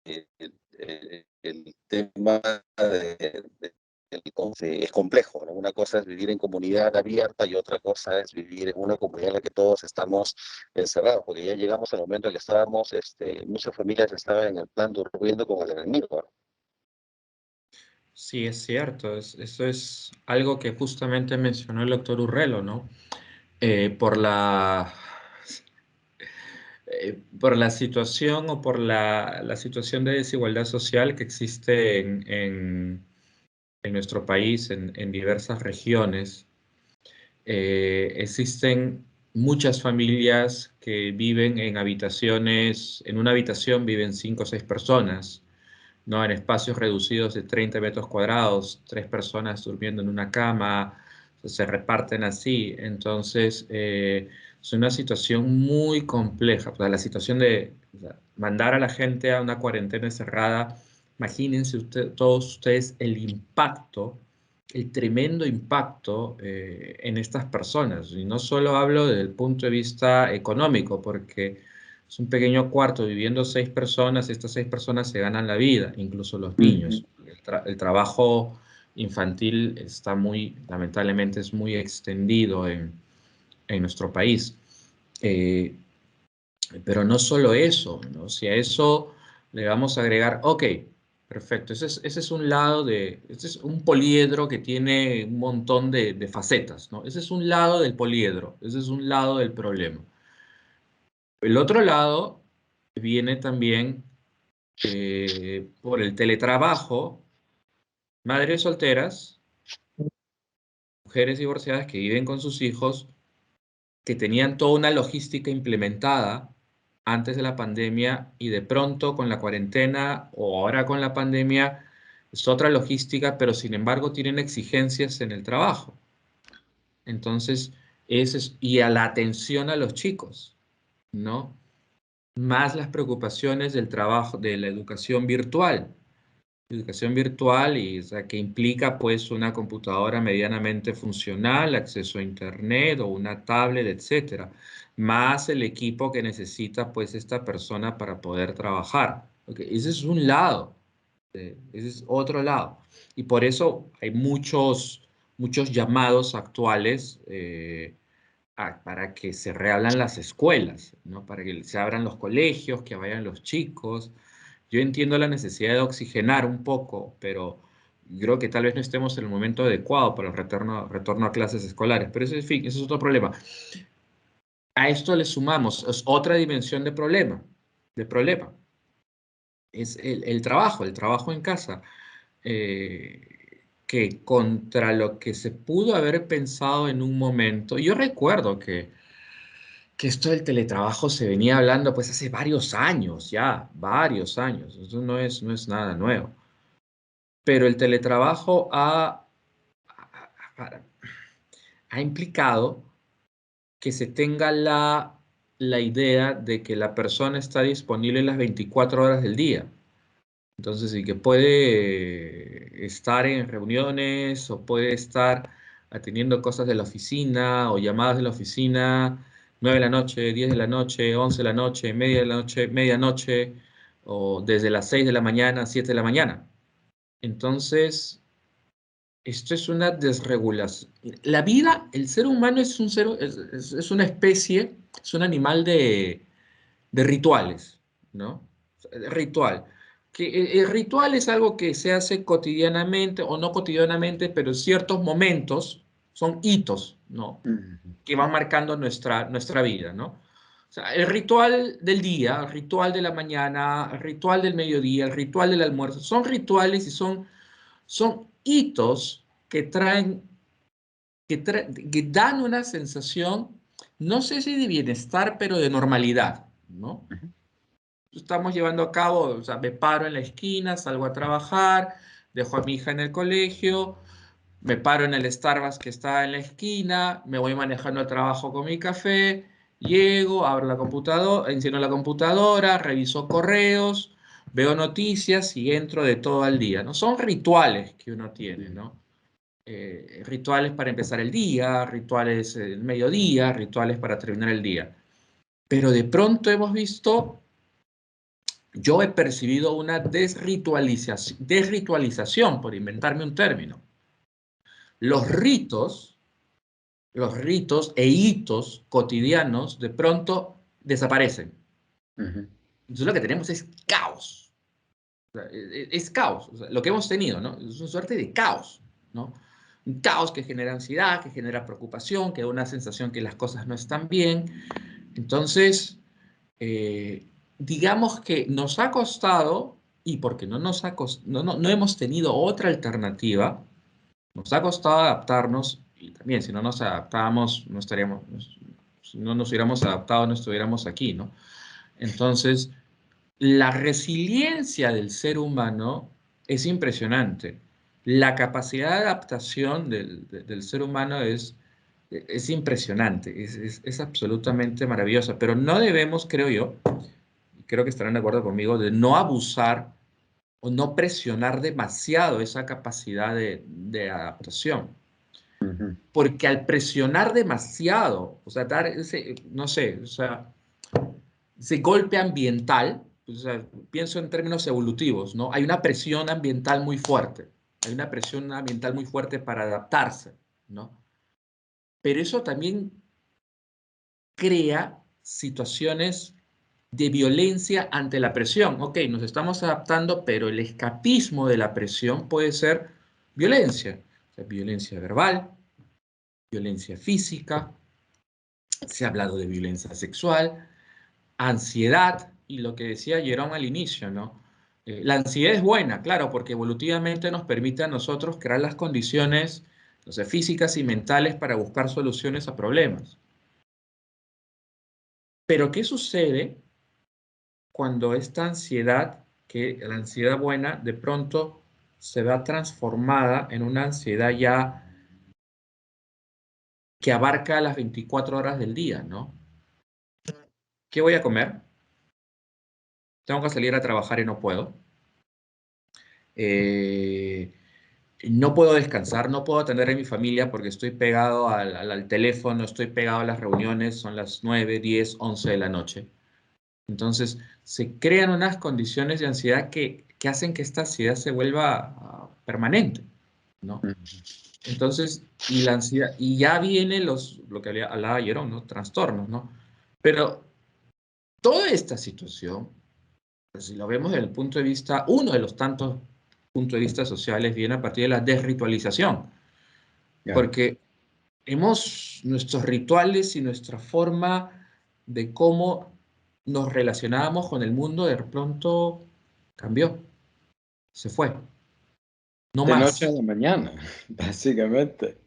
el tema es complejo, ¿no? Una cosa es vivir en comunidad abierta y otra cosa es vivir en una comunidad en la que todos estamos encerrados, porque ya llegamos al momento en que estábamos, muchas familias estaban en el plan durmiendo con el enemigo, ¿no? Sí, es cierto. Eso es algo que justamente mencionó el doctor Urrelo, ¿no? Por por la situación o por la situación de desigualdad social que existe en nuestro país, en diversas regiones. Existen muchas familias que viven en habitaciones, en una habitación viven 5 o 6 personas, ¿no? En espacios reducidos de 30 metros cuadrados, 3 personas durmiendo en una cama, se reparten así. Entonces, es una situación muy compleja. O sea, la situación de, o sea, mandar a la gente a una cuarentena cerrada, imagínense todos ustedes el impacto, el tremendo impacto en estas personas. Y no solo hablo desde el punto de vista económico, porque es un pequeño cuarto viviendo 6 personas, estas 6 personas se ganan la vida, incluso los niños. El trabajo infantil está muy, lamentablemente, es muy extendido en nuestro país. Pero no solo eso, ¿no? Si a eso le vamos a agregar, ok, perfecto, ese es un lado ese es un poliedro que tiene un montón de facetas, ¿no? Ese es un lado del poliedro, ese es un lado del problema. El otro lado viene también por el teletrabajo, madres solteras, mujeres divorciadas que viven con sus hijos, que tenían toda una logística implementada antes de la pandemia y de pronto con la cuarentena o ahora con la pandemia es otra logística, pero sin embargo tienen exigencias en el trabajo. Entonces, y a la atención a los chicos, ¿no? Más las preocupaciones del trabajo, de la educación virtual. Educación virtual, y, o sea, que implica pues una computadora medianamente funcional, acceso a internet o una tablet, etcétera, más el equipo que necesita pues esta persona para poder trabajar. Okay, ese es un lado, ese es otro lado. Y por eso hay muchos llamados actuales para que se reabran las escuelas, ¿no? Para que se abran los colegios, que vayan los chicos. Yo entiendo la necesidad de oxigenar un poco, pero creo que tal vez no estemos en el momento adecuado para el retorno a clases escolares. Pero ese, en fin, ese es otro problema. A esto le sumamos, es otra dimensión de problema. Es el trabajo en casa, que contra lo que se pudo haber pensado en un momento, yo recuerdo que esto del teletrabajo se venía hablando pues hace varios años ya, varios años, eso no es nada nuevo. Pero el teletrabajo ha implicado que se tenga la idea de que la persona está disponible las 24 horas del día. Entonces, y que puede estar en reuniones o puede estar atendiendo cosas de la oficina o llamadas de la oficina, 9 de la noche, 10 de la noche, 11 de la noche, media de la noche, medianoche, o desde las 6 de la mañana, 7 de la mañana. Entonces, esto es una desregulación. La vida, el ser humano es es una especie, es un animal de rituales, ¿no? Ritual. Que el ritual es algo que se hace cotidianamente o no cotidianamente, pero en ciertos momentos, son hitos, ¿no? Que van marcando nuestra vida, ¿no? O sea, el ritual del día, el ritual de la mañana, el ritual del mediodía, el ritual del almuerzo, son rituales y son hitos que que dan una sensación, no sé si de bienestar, pero de normalidad, ¿no? Estamos llevando a cabo, o sea, me paro en la esquina, salgo a trabajar, dejo a mi hija en el colegio, me paro en el Starbucks que está en la esquina, me voy manejando al trabajo con mi café, llego, abro la computadora, enciendo la computadora, reviso correos, veo noticias y entro de todo al día, ¿no? Son rituales que uno tiene, ¿no? Rituales para empezar el día, rituales el mediodía, rituales para terminar el día. Pero de pronto hemos visto, yo he percibido una desritualización, por inventarme un término. Los ritos e hitos cotidianos de pronto desaparecen. Entonces lo que tenemos es caos. O sea, es caos. O sea, lo que hemos tenido, ¿no? Es una suerte de caos, ¿no? Un caos que genera ansiedad, que genera preocupación, que da una sensación que las cosas no están bien. Entonces, digamos que nos ha costado, y porque no hemos tenido otra alternativa, nos ha costado adaptarnos, y también si no nos adaptábamos, si no nos hubiéramos adaptado, no estuviéramos aquí, ¿no? Entonces, la resiliencia del ser humano es impresionante. La capacidad de adaptación del ser humano es impresionante, es absolutamente maravillosa, pero no debemos, creo yo, y creo que estarán de acuerdo conmigo, de no abusar o no presionar demasiado esa capacidad de adaptación. Porque al presionar demasiado, o sea, dar ese, no sé, o sea, ese golpe ambiental, pues, o sea, pienso en términos evolutivos, ¿no? Hay una presión ambiental muy fuerte, hay una presión ambiental muy fuerte para adaptarse, ¿no? Pero eso también crea situaciones de violencia ante la presión. Ok, nos estamos adaptando, pero el escapismo de la presión puede ser violencia. O sea, violencia verbal, violencia física, se ha hablado de violencia sexual, ansiedad, y lo que decía Jerome al inicio, ¿no? La ansiedad es buena, claro, porque evolutivamente nos permite a nosotros crear las condiciones, no sé, físicas y mentales para buscar soluciones a problemas. Pero ¿qué sucede cuando esta ansiedad, que la ansiedad buena, de pronto se va transformada en una ansiedad ya que abarca las 24 horas del día, ¿no? ¿Qué voy a comer? Tengo que salir a trabajar y no puedo. No puedo descansar, no puedo atender a mi familia porque estoy pegado al teléfono, estoy pegado a las reuniones, son las 9, 10, 11 de la noche. Entonces, se crean unas condiciones de ansiedad que hacen que esta ansiedad se vuelva permanente, ¿no? Entonces, y la ansiedad, y ya viene lo que hablaba Jerón, ¿no? Trastornos, ¿no? Pero toda esta situación, pues, si lo vemos desde el punto de vista, uno de los tantos puntos de vista sociales viene a partir de la desritualización, porque nuestros rituales y nuestra forma de cómo nos relacionábamos con el mundo de pronto cambió, se fue, no De noche a más. la mañana, básicamente.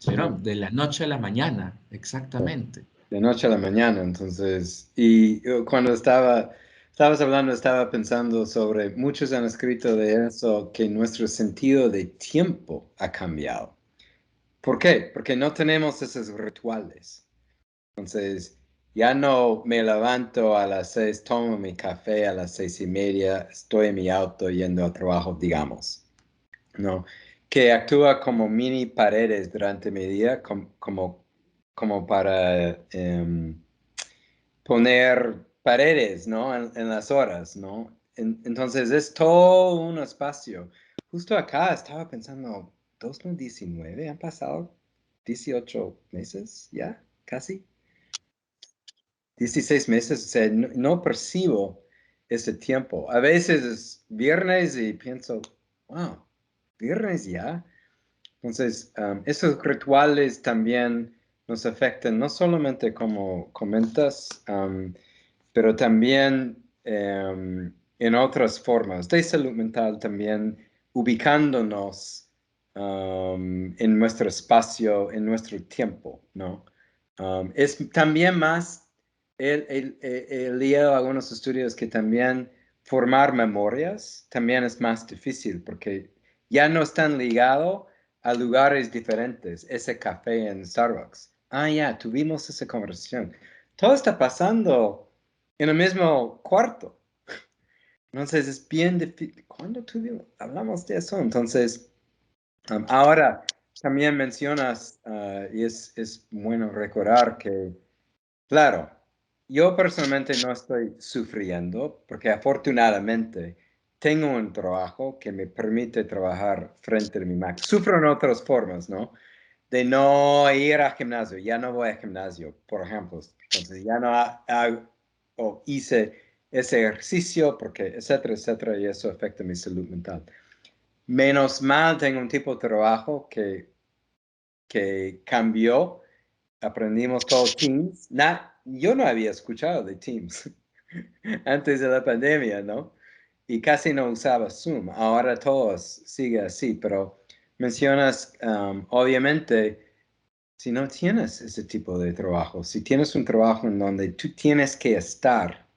Pero de la noche a la mañana, exactamente. De noche a la mañana, entonces, y cuando estabas hablando, estaba pensando sobre, muchos han escrito de eso, que nuestro sentido de tiempo ha cambiado. ¿Por qué? Porque no tenemos esos rituales. Entonces, ya no me levanto a las 6, tomo mi café a las 6:30, estoy en mi auto yendo al trabajo, digamos, ¿no? Que actúa como mini paredes durante mi día, como para poner paredes, ¿no? En las horas, ¿no? Entonces es todo un espacio. Justo acá estaba pensando, 2019, han pasado 18 meses ya, casi. 16 meses, o sea, no percibo ese tiempo. A veces es viernes y pienso, wow, viernes ya. Entonces, esos rituales también nos afectan, no solamente como comentas, pero también en otras formas de salud mental, también ubicándonos en nuestro espacio, en nuestro tiempo, ¿no? Es también más, he leído algunos estudios que también formar memorias también es más difícil porque ya no están ligados a lugares diferentes, ese café en Starbucks. Ah, ya, tuvimos esa conversación. Todo está pasando en el mismo cuarto. Entonces es bien difícil. ¿Cuándo tuvimos? Hablamos de eso. Entonces, ahora también mencionas, y es bueno recordar que, claro, yo personalmente no estoy sufriendo porque afortunadamente tengo un trabajo que me permite trabajar frente a mi Mac. Sufro en otras formas, ¿no? De no ir al gimnasio, ya no voy al gimnasio, por ejemplo. Entonces ya no hago o hice ese ejercicio porque, etcétera, etcétera, y eso afecta mi salud mental. Menos mal tengo un tipo de trabajo que cambió. Aprendimos todo Teams. Yo no había escuchado de Teams antes de la pandemia, ¿no? Y casi no usaba Zoom. Ahora todos sigue así, pero mencionas, obviamente, si no tienes ese tipo de trabajo, si tienes un trabajo en donde tú tienes que estar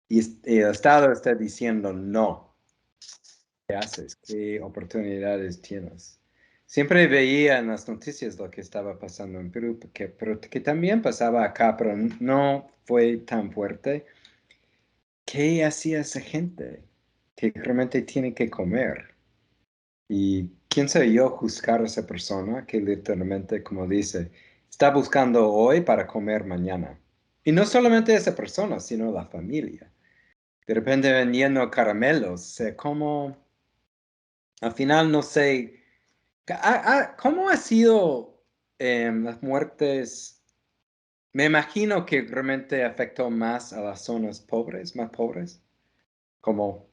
y el Estado está diciendo no, ¿qué haces? ¿Qué oportunidades tienes? Siempre veía en las noticias lo que estaba pasando en Perú, pero que también pasaba acá, pero no fue tan fuerte. ¿Qué hacía esa gente que realmente tiene que comer? Y quién soy yo juzgar a esa persona que literalmente, como dice, está buscando hoy para comer mañana. Y no solamente esa persona, sino la familia. De repente vendiendo caramelos, como al final no sé, ¿cómo ha sido las muertes? Me imagino que realmente afectó más a las zonas pobres, más pobres, como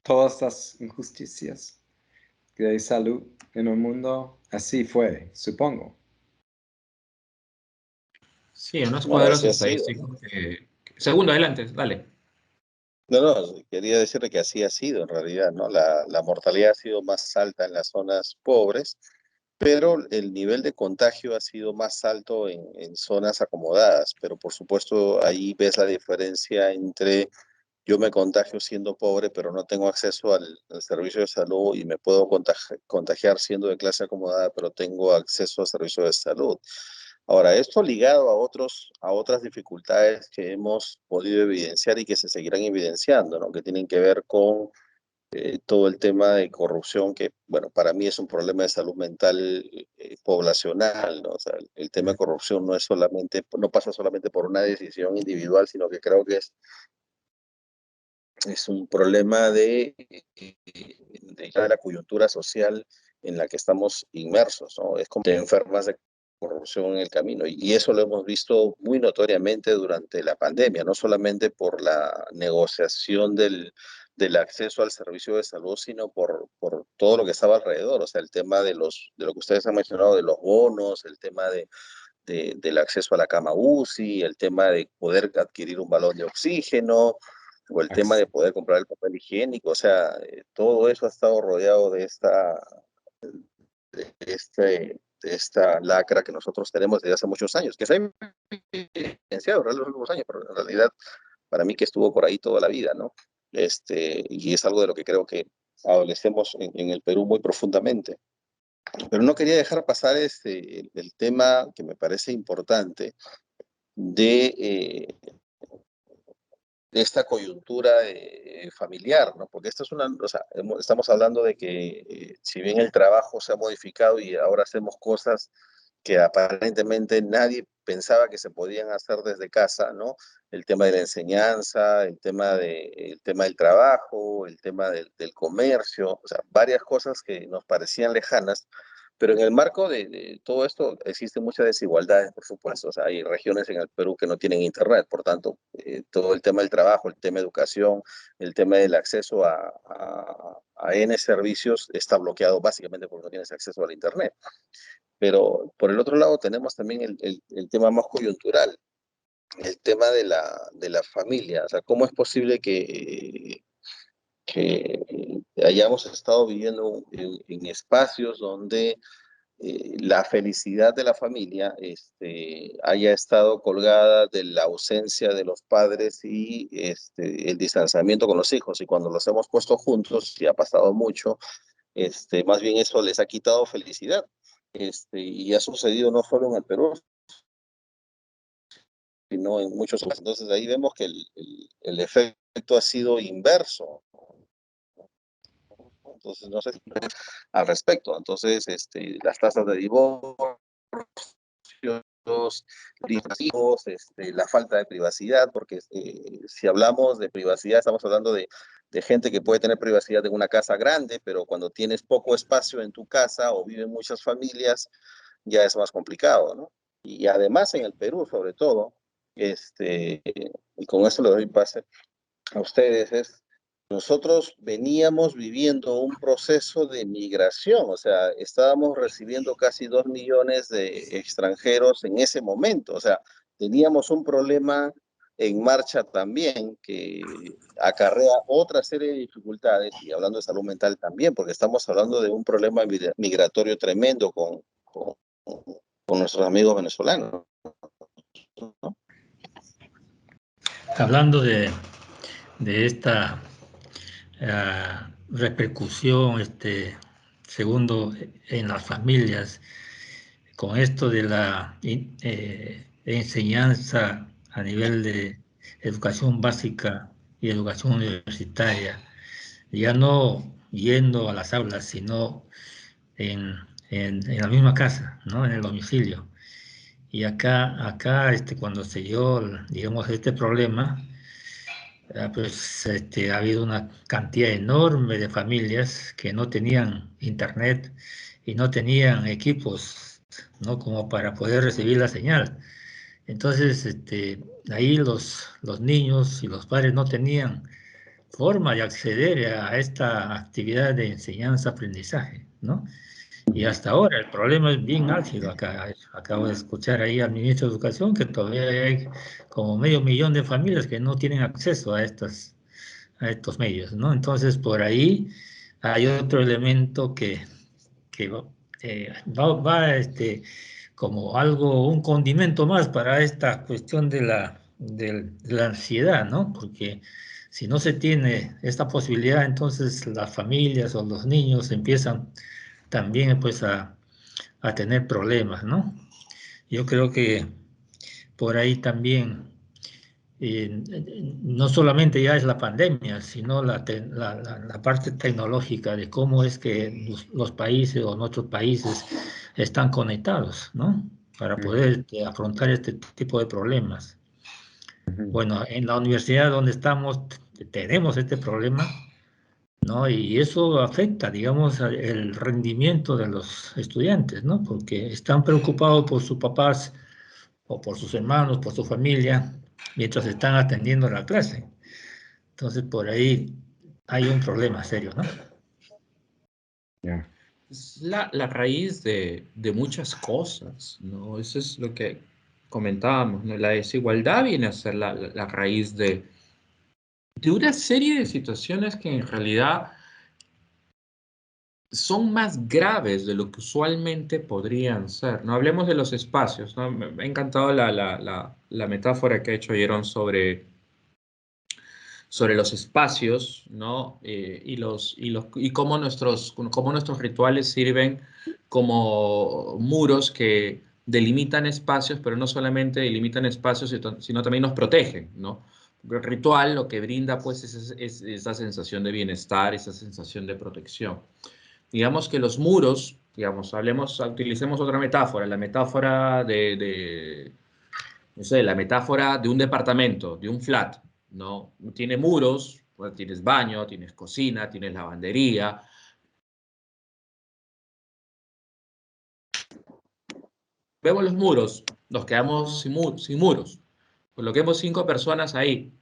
todas las injusticias de salud en el mundo. Así fue, supongo. Sí, unos No, cuadros así ha sido. estadísticos Segundo, adelante, dale. No, no, quería decirle que así ha sido en realidad, ¿no? La mortalidad ha sido más alta en las zonas pobres, pero el nivel de contagio ha sido más alto en zonas acomodadas. Pero por supuesto, ahí ves la diferencia entre yo me contagio siendo pobre, pero no tengo acceso al servicio de salud y me puedo contagiar siendo de clase acomodada, pero tengo acceso al servicio de salud. Ahora, esto ligado a otras dificultades que hemos podido evidenciar y que se seguirán evidenciando, ¿no? Que tienen que ver con todo el tema de corrupción, que, bueno, para mí es un problema de salud mental poblacional, ¿no? O sea, el tema de corrupción no es solamente, no pasa solamente por una decisión individual, sino que creo que es un problema de la coyuntura social en la que estamos inmersos, ¿no? Es como te enfermas de corrupción en el camino. Y eso lo hemos visto muy notoriamente durante la pandemia, no solamente por la negociación del acceso al servicio de salud, sino por todo lo que estaba alrededor. O sea, el tema de lo que ustedes han mencionado, de los bonos, el tema del acceso a la cama UCI, el tema de poder adquirir un balón de oxígeno, o el tema de poder comprar el papel higiénico. O sea, todo eso ha estado rodeado de esta lacra que nosotros tenemos desde hace muchos años, que se ha evidenciado en los últimos años, pero en realidad para mí que estuvo por ahí toda la vida, ¿no? Y es algo de lo que creo que adolecemos en el Perú muy profundamente. Pero no quería dejar pasar el tema que me parece importante de esta coyuntura familiar, ¿no? Porque esta es o sea, estamos hablando de que si bien el trabajo se ha modificado y ahora hacemos cosas que aparentemente nadie pensaba que se podían hacer desde casa, ¿no? El tema de la enseñanza, el tema del trabajo, el tema del comercio, o sea, varias cosas que nos parecían lejanas, Pero en el marco de todo esto existen muchas desigualdades, por supuesto. O sea, hay regiones en el Perú que no tienen internet, por tanto, todo el tema del trabajo, el tema de educación, el tema del acceso a N servicios está bloqueado básicamente porque no tienes acceso al internet. Pero por el otro lado tenemos también el tema más coyuntural, el tema de la familia. O sea, ¿cómo es posible que hayamos estado viviendo en espacios donde la felicidad de la familia haya estado colgada de la ausencia de los padres y el distanciamiento con los hijos? Y cuando los hemos puesto juntos, y ha pasado mucho, más bien eso les ha quitado felicidad. Y ha sucedido no solo en el Perú, sino en muchos países. Entonces ahí vemos que el efecto ha sido inverso. Entonces, no sé al respecto. Entonces, las tasas de divorcio, la falta de privacidad, porque si hablamos de privacidad, estamos hablando de gente que puede tener privacidad en una casa grande, pero cuando tienes poco espacio en tu casa o viven muchas familias, ya es más complicado, ¿no? Y además en el Perú, sobre todo, y con eso le doy pase a ustedes, nosotros veníamos viviendo un proceso de migración, o sea, estábamos recibiendo casi 2 millones de extranjeros en ese momento, o sea, teníamos un problema en marcha también que acarrea otra serie de dificultades, y hablando de salud mental también, porque estamos hablando de un problema migratorio tremendo con nuestros amigos venezolanos, ¿no? Hablando de esta repercusión, segundo, en las familias, con esto de la enseñanza a nivel de educación básica y educación universitaria, ya no yendo a las aulas, sino en, en la misma casa, ¿no? En el domicilio. Y acá cuando se dio, digamos, este problema, pues ha habido una cantidad enorme de familias que no tenían internet y no tenían equipos, ¿no? Como para poder recibir la señal. Entonces, ahí los niños y los padres no tenían forma de acceder a esta actividad de enseñanza-aprendizaje, ¿no? Y hasta ahora el problema es bien álgido acá. Acabo de escuchar ahí al ministro de Educación que todavía hay como 500.000 de familias que no tienen acceso a estos medios, ¿no? Entonces, por ahí hay otro elemento que va como algo, un condimento más para esta cuestión de la ansiedad, ¿no? Porque si no se tiene esta posibilidad, entonces las familias o los niños empiezan también pues a tener problemas, ¿no? Yo creo que por ahí también no solamente ya es la pandemia, sino la parte tecnológica de cómo es que los países o nuestros países están conectados, ¿no? Para poder afrontar este tipo de problemas. Bueno, en la universidad donde estamos tenemos este problema, ¿no? Y eso afecta, digamos, el rendimiento de los estudiantes, ¿no? Porque están preocupados por sus papás o por sus hermanos, por su familia, mientras están atendiendo la clase. Entonces, por ahí hay un problema serio, ¿no? Es la raíz de muchas cosas, ¿no? Eso es lo que comentábamos, ¿no? La desigualdad viene a ser la raíz de una serie de situaciones que en realidad son más graves de lo que usualmente podrían ser. No hablemos de los espacios, ¿no? Me ha encantado la metáfora que ha hecho Jerón sobre los espacios, ¿no? Y cómo nuestros rituales sirven como muros que delimitan espacios, pero no solamente delimitan espacios, sino también nos protegen, ¿no? El ritual lo que brinda, pues, es esa sensación de bienestar, esa sensación de protección. Digamos que los muros, digamos, utilicemos otra metáfora, la metáfora no sé, la metáfora de un departamento, de un flat, ¿no? Tiene muros, pues, tienes baño, tienes cocina, tienes lavandería, vemos los muros, nos quedamos sin muros. Coloquemos 5 personas ahí,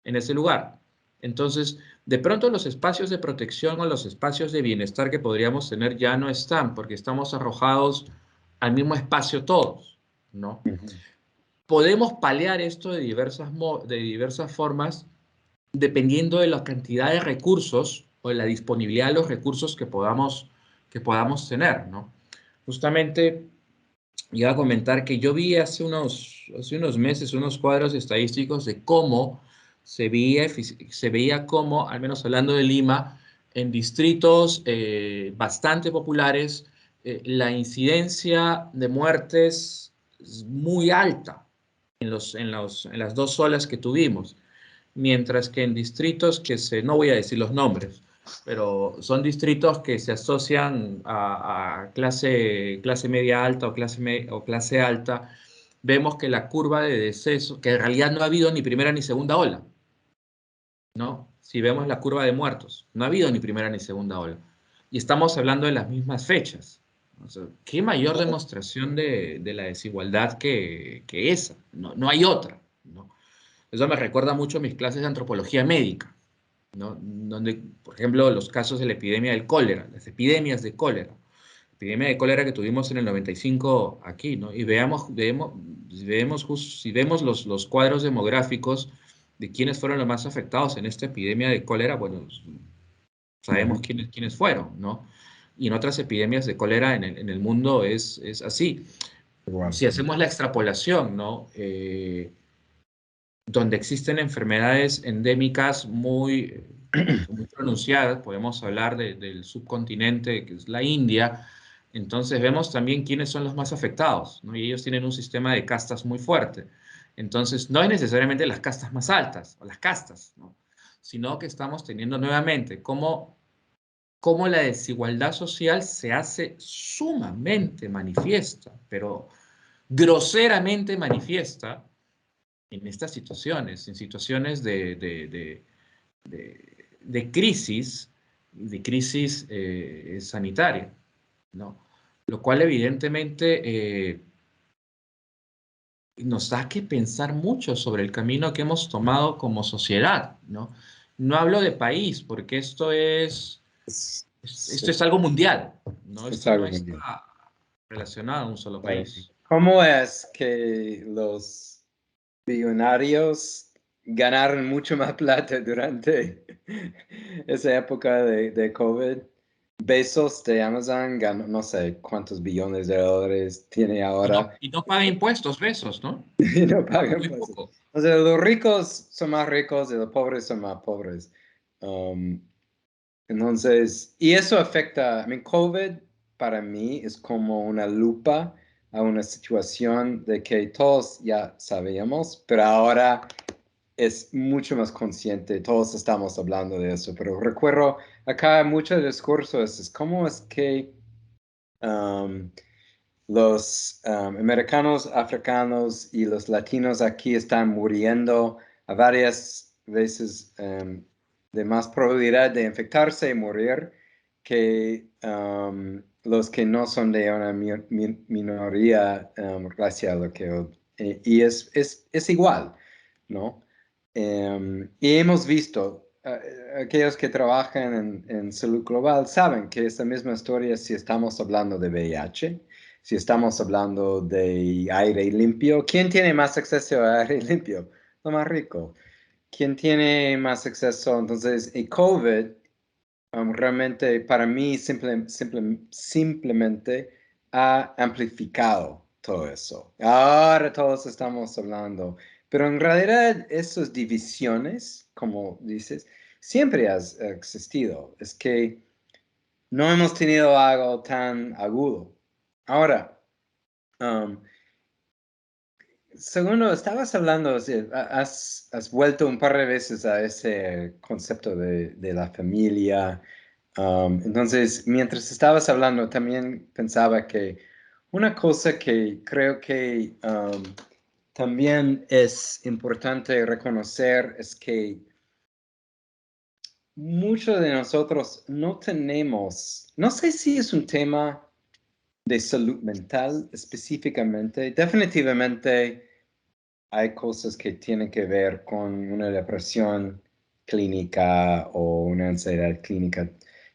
en ese lugar. Entonces, de pronto los espacios de protección o los espacios de bienestar que podríamos tener ya no están, porque estamos arrojados al mismo espacio todos, ¿no? Podemos paliar esto de diversas formas dependiendo de la cantidad de recursos o de la disponibilidad de los recursos que podamos tener, ¿no? Justamente iba a comentar que yo vi hace unos meses unos cuadros estadísticos de cómo se veía cómo, al menos hablando de Lima, en distritos bastante populares, la incidencia de muertes es muy alta en las 2 olas que tuvimos, mientras que en distritos no voy a decir los nombres, pero son distritos que se asocian a clase media alta o clase alta, vemos que la curva de decesos, que en realidad no ha habido ni primera ni segunda ola, ¿no? Si vemos la curva de muertos, no ha habido ni primera ni segunda ola. Y estamos hablando de las mismas fechas. O sea, ¿qué mayor demostración de la desigualdad que esa? No hay otra, ¿no? Eso me recuerda mucho a mis clases de antropología médica, ¿no? Donde, por ejemplo, los casos de la epidemia del cólera, las epidemias de cólera, epidemia de cólera que tuvimos en el 95 aquí, ¿no? Y si vemos los cuadros demográficos de quiénes fueron los más afectados en esta epidemia de cólera, bueno, sabemos quiénes fueron, ¿no? Y en otras epidemias de cólera en el mundo es así. Igual. Si hacemos la extrapolación, ¿no? Donde existen enfermedades endémicas muy pronunciadas, podemos hablar del subcontinente, que es la India, entonces vemos también quiénes son los más afectados, ¿no? Y ellos tienen un sistema de castas muy fuerte. Entonces, no es necesariamente las castas más altas, o las castas, ¿no? Sino que estamos teniendo nuevamente cómo la desigualdad social se hace sumamente manifiesta, pero groseramente manifiesta en estas situaciones, en situaciones de crisis sanitaria, ¿no? Lo cual evidentemente nos da que pensar mucho sobre el camino que hemos tomado como sociedad, ¿no? No hablo de país, porque esto es algo mundial, ¿no? Es Esto no algo muy bien. está relacionado a un solo Claro. país. ¿Cómo es que los billonarios ganaron mucho más plata durante esa época de COVID? Bezos de Amazon ganó no sé cuántos billones de dólares tiene ahora Y no paga impuestos, besos, ¿no? y no Paga pagan muy impuestos. poco. O sea, los ricos son más ricos y los pobres son más pobres. Entonces, y eso afecta, COVID para mí es como una lupa a una situación de que todos ya sabíamos, pero ahora es mucho más consciente, todos estamos hablando de eso, pero recuerdo acá muchos discursos, es cómo es que los americanos, africanos y los latinos aquí están muriendo a varias veces de más probabilidad de infectarse y morir que los que no son de una minoría racial. Y es igual, ¿no? Y hemos visto, aquellos que trabajan en salud global saben que es la misma historia si estamos hablando de VIH, si estamos hablando de aire limpio. ¿Quién tiene más acceso a aire limpio? Lo más rico. ¿Quién tiene más acceso? Entonces, el COVID realmente para mí simplemente ha amplificado todo eso. Ahora todos estamos hablando, pero en realidad esas divisiones, como dices, siempre han existido. Es que no hemos tenido algo tan agudo. Ahora, segundo, estabas hablando, o sea, has vuelto un par de veces a ese concepto de la familia. Entonces, mientras estabas hablando, también pensaba que una cosa que creo que también es importante reconocer es que muchos de nosotros no tenemos, no sé si es un tema de salud mental específicamente, definitivamente hay cosas que tienen que ver con una depresión clínica o una ansiedad clínica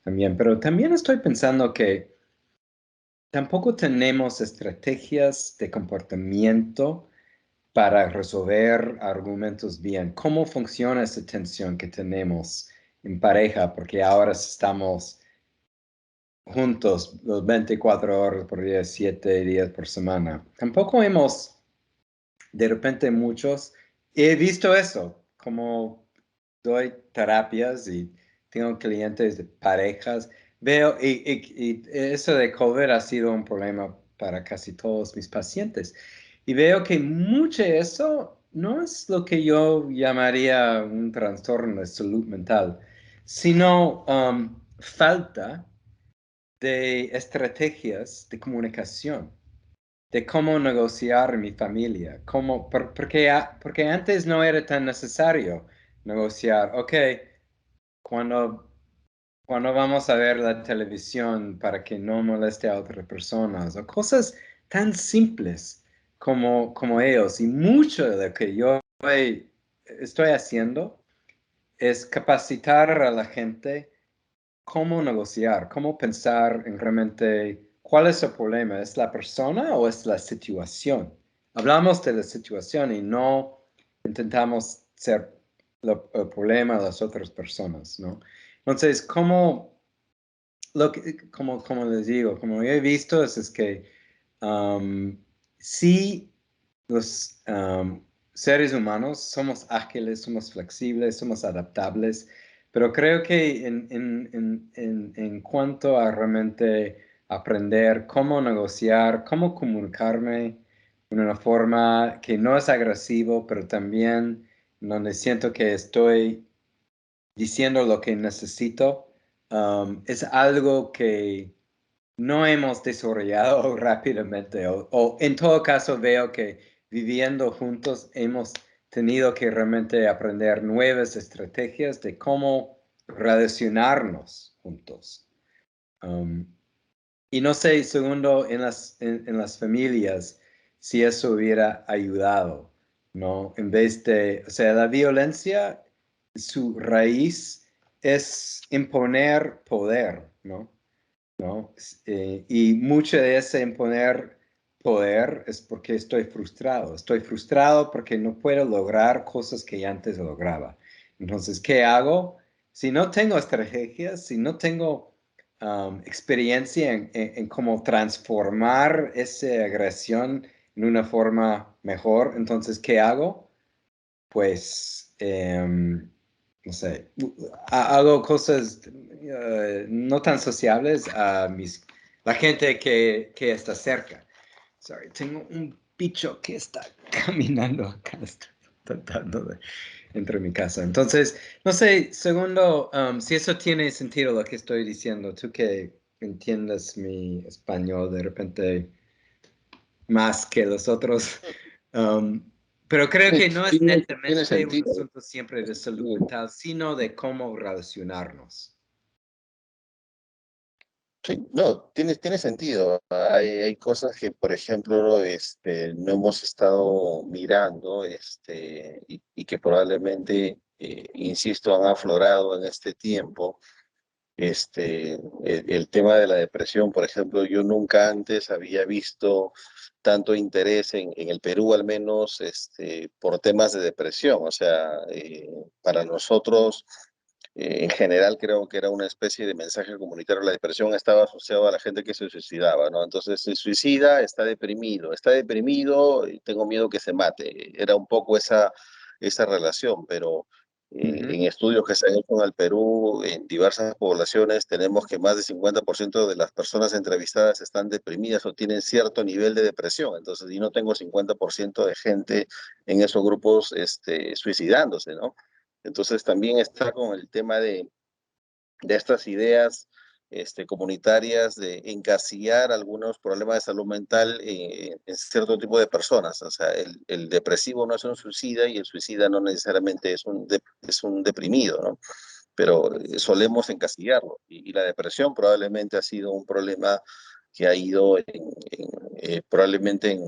también, pero también estoy pensando que tampoco tenemos estrategias de comportamiento para resolver argumentos bien. ¿Cómo funciona esa tensión que tenemos en pareja? Porque ahora estamos juntos los 24 horas por día, 7 días por semana. Tampoco hemos, de repente muchos, he visto eso, como doy terapias y tengo clientes de parejas, veo, y eso de COVID ha sido un problema para casi todos mis pacientes. Y veo que mucho de eso no es lo que yo llamaría un trastorno de salud mental, sino falta de estrategias de comunicación, de cómo negociar en mi familia, porque antes no era tan necesario negociar, ok, cuando, cuando vamos a ver la televisión para que no moleste a otras personas, o cosas tan simples como ellos, y mucho de lo que yo estoy haciendo es capacitar a la gente cómo negociar, cómo pensar en realmente cuál es el problema, ¿es la persona o es la situación? Hablamos de la situación y no intentamos ser el problema de las otras personas, ¿no? Entonces, como les digo, como yo he visto es que sí los seres humanos somos ágiles, somos flexibles, somos adaptables, pero creo que en cuanto a realmente aprender cómo negociar, cómo comunicarme de una forma que no es agresivo, pero también donde siento que estoy diciendo lo que necesito, es algo que no hemos desarrollado rápidamente, o en todo caso veo que viviendo juntos hemos tenido que realmente aprender nuevas estrategias de cómo relacionarnos juntos. Y no sé, segundo, en las familias, si eso hubiera ayudado, ¿no? En vez de, o sea, la violencia, su raíz es imponer poder, ¿no? ¿No? Y mucho de ese imponer poder es porque estoy frustrado. Estoy frustrado porque no puedo lograr cosas que antes lograba. Entonces, ¿qué hago? Si no tengo estrategias, si no tengo experiencia en cómo transformar esa agresión en una forma mejor, entonces, ¿qué hago? Pues no sé, hago cosas no tan sociables a la gente que está cerca. Sorry, tengo un bicho que está caminando acá, estoy tratando de entrar en mi casa. Entonces, no sé, segundo, si eso tiene sentido lo que estoy diciendo, tú que entiendes mi español de repente más que los otros. Pero creo que no es Tiene netamente un sentido. asunto siempre de salud mental, sino de cómo relacionarnos. Sí, no, tiene sentido. Hay cosas que, por ejemplo, no hemos estado mirando, y que probablemente, insisto, han aflorado en este tiempo. El tema de la depresión, por ejemplo, yo nunca antes había visto tanto interés en el Perú, al menos, por temas de depresión. O sea, para nosotros, en general, creo que era una especie de mensaje comunitario. La depresión estaba asociada a la gente que se suicidaba, ¿no? Entonces, se suicida, está deprimido y tengo miedo que se mate. Era un poco esa relación, pero en estudios que se han hecho en el Perú, en diversas poblaciones, tenemos que más del 50% de las personas entrevistadas están deprimidas o tienen cierto nivel de depresión. Entonces, y no tengo 50% de gente en esos grupos suicidándose, ¿no? Entonces, también está con el tema de estas ideas comunitarias de encasillar algunos problemas de salud mental en cierto tipo de personas. O sea, el depresivo no es un suicida y el suicida no necesariamente es un deprimido, ¿no? Pero solemos encasillarlo. Y la depresión probablemente ha sido un problema que ha ido probablemente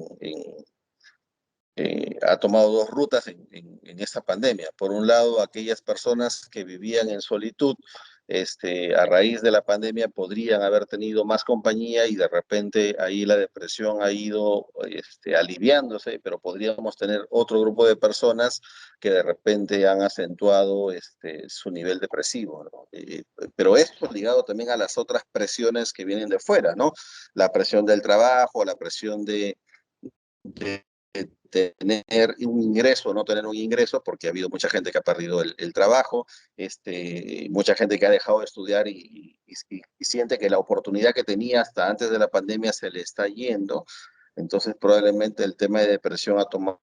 ha tomado dos rutas en esta pandemia. Por un lado, aquellas personas que vivían en solitud, a raíz de la pandemia podrían haber tenido más compañía y de repente ahí la depresión ha ido aliviándose, pero podríamos tener otro grupo de personas que de repente han acentuado su nivel depresivo, ¿no? Pero esto ligado también a las otras presiones que vienen de fuera, ¿no? La presión del trabajo, la presión de tener un ingreso o no tener un ingreso, porque ha habido mucha gente que ha perdido el trabajo, mucha gente que ha dejado de estudiar y siente que la oportunidad que tenía hasta antes de la pandemia se le está yendo. Entonces probablemente el tema de depresión ha tomado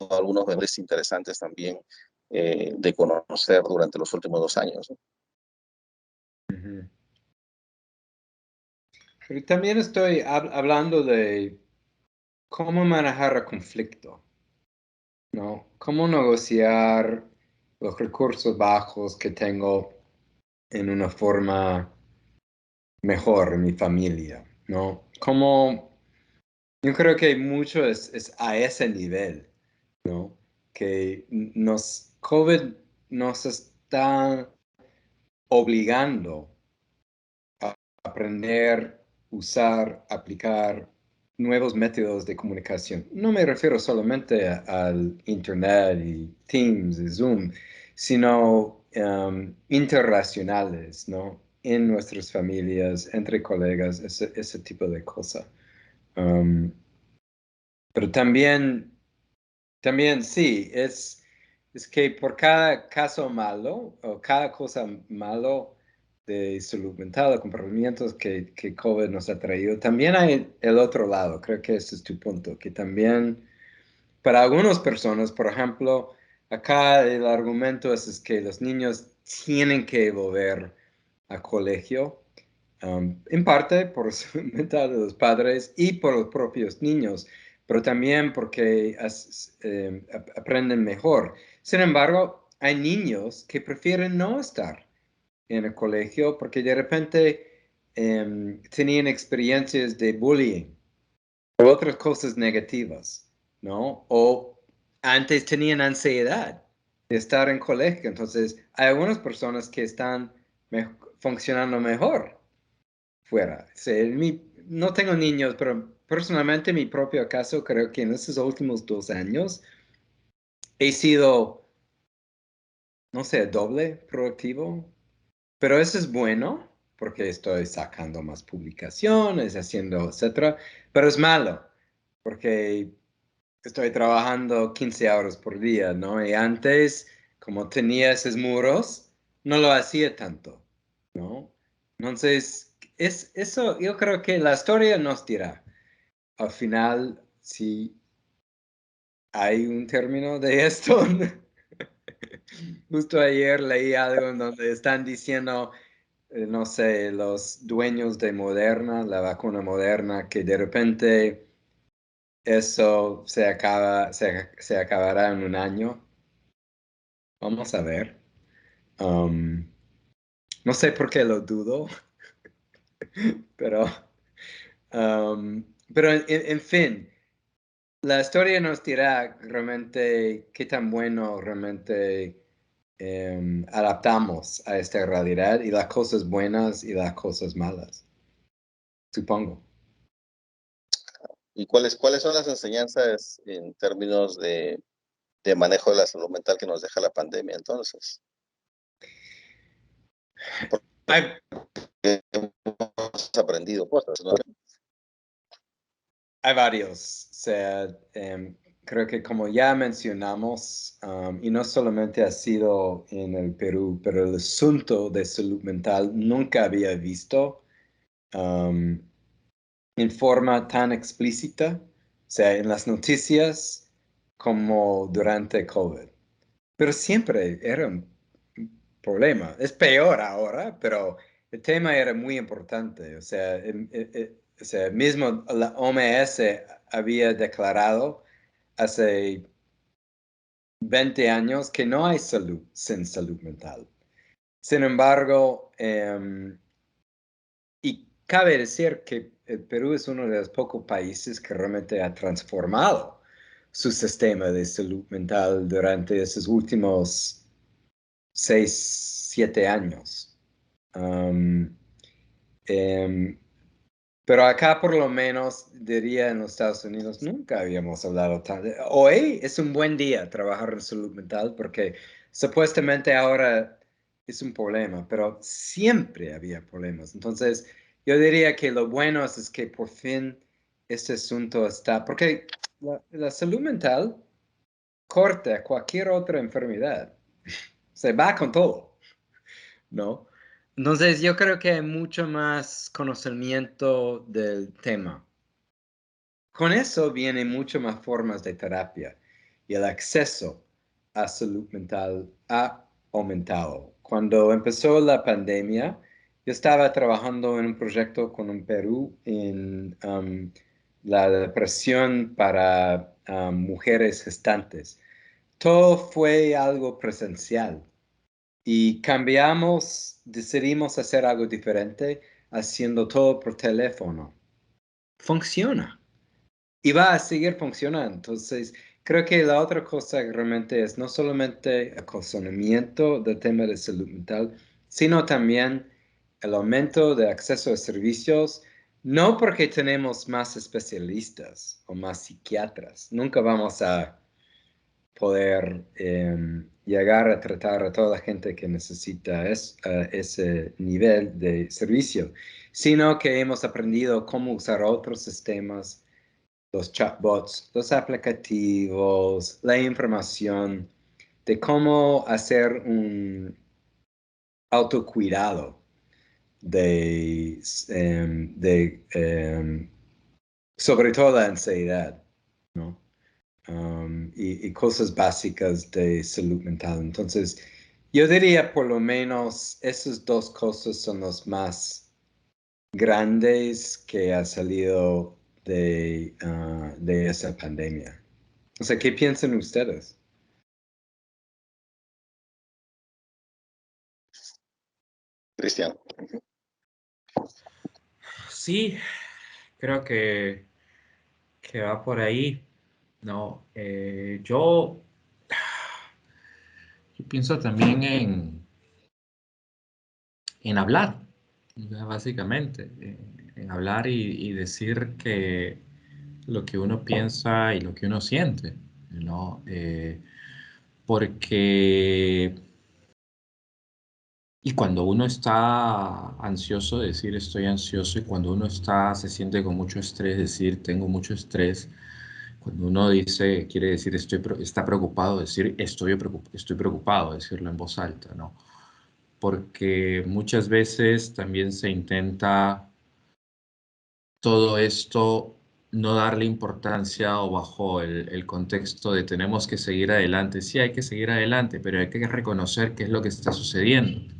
algunos valores interesantes también de conocer durante los últimos 2 años, ¿no? Pero también estoy hablando de cómo manejar el conflicto, ¿no? Cómo negociar los recursos bajos que tengo en una forma mejor en mi familia, ¿no? Yo creo que mucho es a ese nivel, ¿no? Que COVID nos está obligando a aprender, usar, aplicar nuevos métodos de comunicación. No me refiero solamente al Internet y Teams y Zoom, sino interracionales, ¿no? En nuestras familias, entre colegas, ese tipo de cosas. Pero también sí, es que por cada caso malo o cada cosa malo de salud mental, de comportamientos que COVID nos ha traído, también hay el otro lado, creo que ese es tu punto, que también para algunas personas, por ejemplo, acá el argumento es que los niños tienen que volver a colegio, en parte por la salud mental de los padres y por los propios niños, pero también porque aprenden mejor. Sin embargo, hay niños que prefieren no estar en el colegio porque de repente tenían experiencias de bullying o otras cosas negativas, ¿no? O antes tenían ansiedad de estar en colegio. Entonces, hay algunas personas que están funcionando mejor fuera. No tengo niños, pero personalmente en mi propio caso, creo que en estos últimos 2 años he sido, no sé, doble productivo, pero eso es bueno porque estoy sacando más publicaciones, haciendo, etcétera, pero es malo porque estoy trabajando 15 horas por día, ¿no? Y antes, como tenía esos muros, no lo hacía tanto, ¿no? Entonces, eso, yo creo que la historia nos dirá. Al final, si hay un término de esto. Justo ayer leí algo en donde están diciendo, no sé, los dueños de Moderna, la vacuna Moderna, que de repente eso se acabará en un año. Vamos a ver. Um, no sé por qué lo dudo, pero, pero en fin, la historia nos dirá realmente qué tan bueno realmente adaptamos a esta realidad y las cosas buenas y las cosas malas, supongo. ¿Y cuáles son las enseñanzas en términos de manejo de la salud mental que nos deja la pandemia entonces? Hay, Hemos aprendido cosas, ¿no? hay varios. O sea, creo que como ya mencionamos, y no solamente ha sido en el Perú, pero el asunto de salud mental nunca había visto en forma tan explícita, o sea, en las noticias como durante COVID. Pero siempre era un problema. Es peor ahora, pero el tema era muy importante. O sea, mismo la OMS había declarado hace 20 años que no hay salud sin salud mental. Sin embargo, y cabe decir que el Perú es uno de los pocos países que realmente ha transformado su sistema de salud mental durante esos últimos 6, 7 años. Pero acá por lo menos, diría en los Estados Unidos, nunca habíamos hablado tanto. Hoy es un buen día trabajar en salud mental porque supuestamente ahora es un problema, pero siempre había problemas. Entonces, yo diría que lo bueno es que por fin este asunto está, porque la salud mental corta cualquier otra enfermedad. Se va con todo, ¿no? Entonces, yo creo que hay mucho más conocimiento del tema. Con eso vienen muchas más formas de terapia y el acceso a salud mental ha aumentado. Cuando empezó la pandemia, yo estaba trabajando en un proyecto con un Perú en la depresión para mujeres gestantes. Todo fue algo presencial. Y decidimos hacer algo diferente, haciendo todo por teléfono. Funciona. Y va a seguir funcionando. Entonces, creo que la otra cosa realmente es no solamente el conocimiento del tema de salud mental, sino también el aumento de acceso a servicios, no porque tenemos más especialistas o más psiquiatras. Nunca vamos a poder llegar a tratar a toda la gente que necesita ese nivel de servicio, sino que hemos aprendido cómo usar otros sistemas, los chatbots, los aplicativos, la información, de cómo hacer un autocuidado sobre todo la ansiedad, ¿no? Y cosas básicas de salud mental. Entonces, yo diría por lo menos esas dos cosas son los más grandes que ha salido de esa pandemia. O sea, ¿qué piensan ustedes? Cristian. Sí, creo que va por ahí. No, yo pienso también en hablar, ya, básicamente, en hablar y decir que lo que uno piensa y lo que uno siente, ¿no? Porque, y cuando uno está ansioso, decir estoy ansioso, y cuando uno se siente con mucho estrés, decir tengo mucho estrés. Cuando uno dice, quiere decir está preocupado, decir estoy preocupado, decirlo en voz alta, ¿no? Porque muchas veces también se intenta todo esto no darle importancia o bajo el contexto de tenemos que seguir adelante. Sí, hay que seguir adelante, pero hay que reconocer qué es lo que está sucediendo.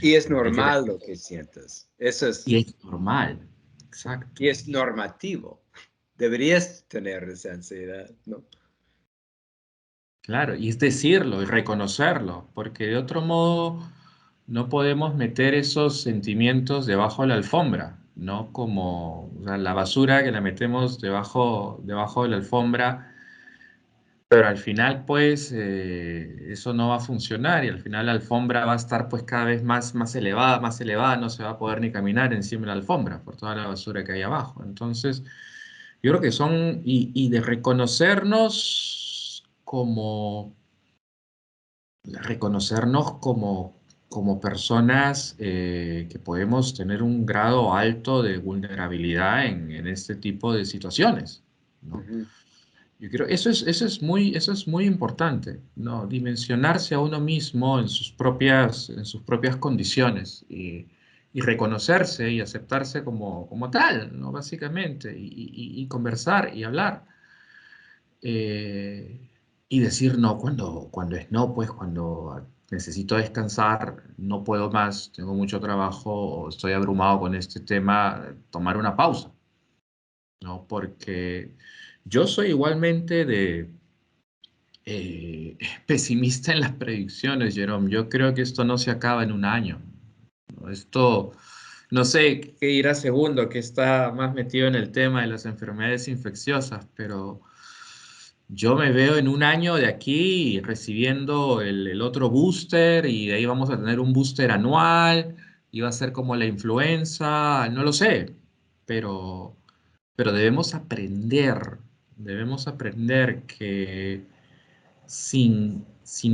Y es Hay que, normal lo que sientes. Eso y es, es normal, exacto. y es normativo. Deberías tener esa ansiedad, ¿no? Claro, y es decirlo y reconocerlo, porque de otro modo no podemos meter esos sentimientos debajo de la alfombra, ¿no? Como o sea, la basura que la metemos debajo de la alfombra, pero al final pues eso no va a funcionar y al final la alfombra va a estar pues cada vez más elevada, no se va a poder ni caminar encima de la alfombra por toda la basura que hay abajo. Entonces, yo creo que y de reconocernos como personas que podemos tener un grado alto de vulnerabilidad en este tipo de situaciones, ¿no? Ujú. Yo creo eso es muy importante, ¿no? Dimensionarse a uno mismo en sus propias condiciones y reconocerse y aceptarse como tal, ¿no? Básicamente, y conversar y hablar. Eh, y decir no cuando es no, pues cuando necesito descansar, no puedo más, tengo mucho trabajo o estoy abrumado con este tema, tomar una pausa, ¿no? Porque yo soy igualmente pesimista en las predicciones, Jerome. Yo creo que esto no se acaba en un año, ¿no? Esto No sé qué irá segundo, que está más metido en el tema de las enfermedades infecciosas, pero yo me veo en un año de aquí recibiendo el otro booster y de ahí vamos a tener un booster anual y va a ser como la influenza, no lo sé, pero, pero debemos aprender que sin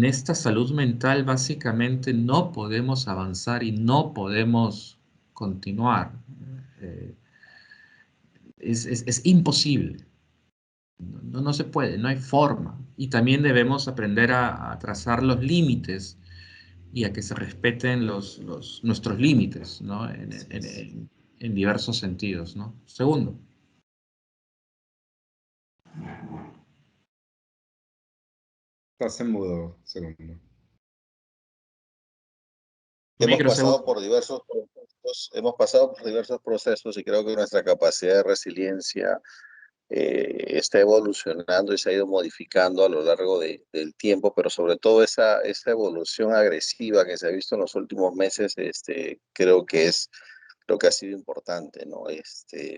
esta salud mental básicamente no podemos avanzar y no podemos continuar. Eh, es imposible. No se puede, no hay forma. Y también debemos aprender a trazar los límites y a que se respeten nuestros límites, ¿no? En diversos sentidos, ¿no? Segundo. Estás en mudo, segundo. Hemos Micro, pasado segundo. por diversos procesos y creo que nuestra capacidad de resiliencia está evolucionando y se ha ido modificando a lo largo del tiempo, pero sobre todo esa evolución agresiva que se ha visto en los últimos meses, creo que ha sido importante, ¿no?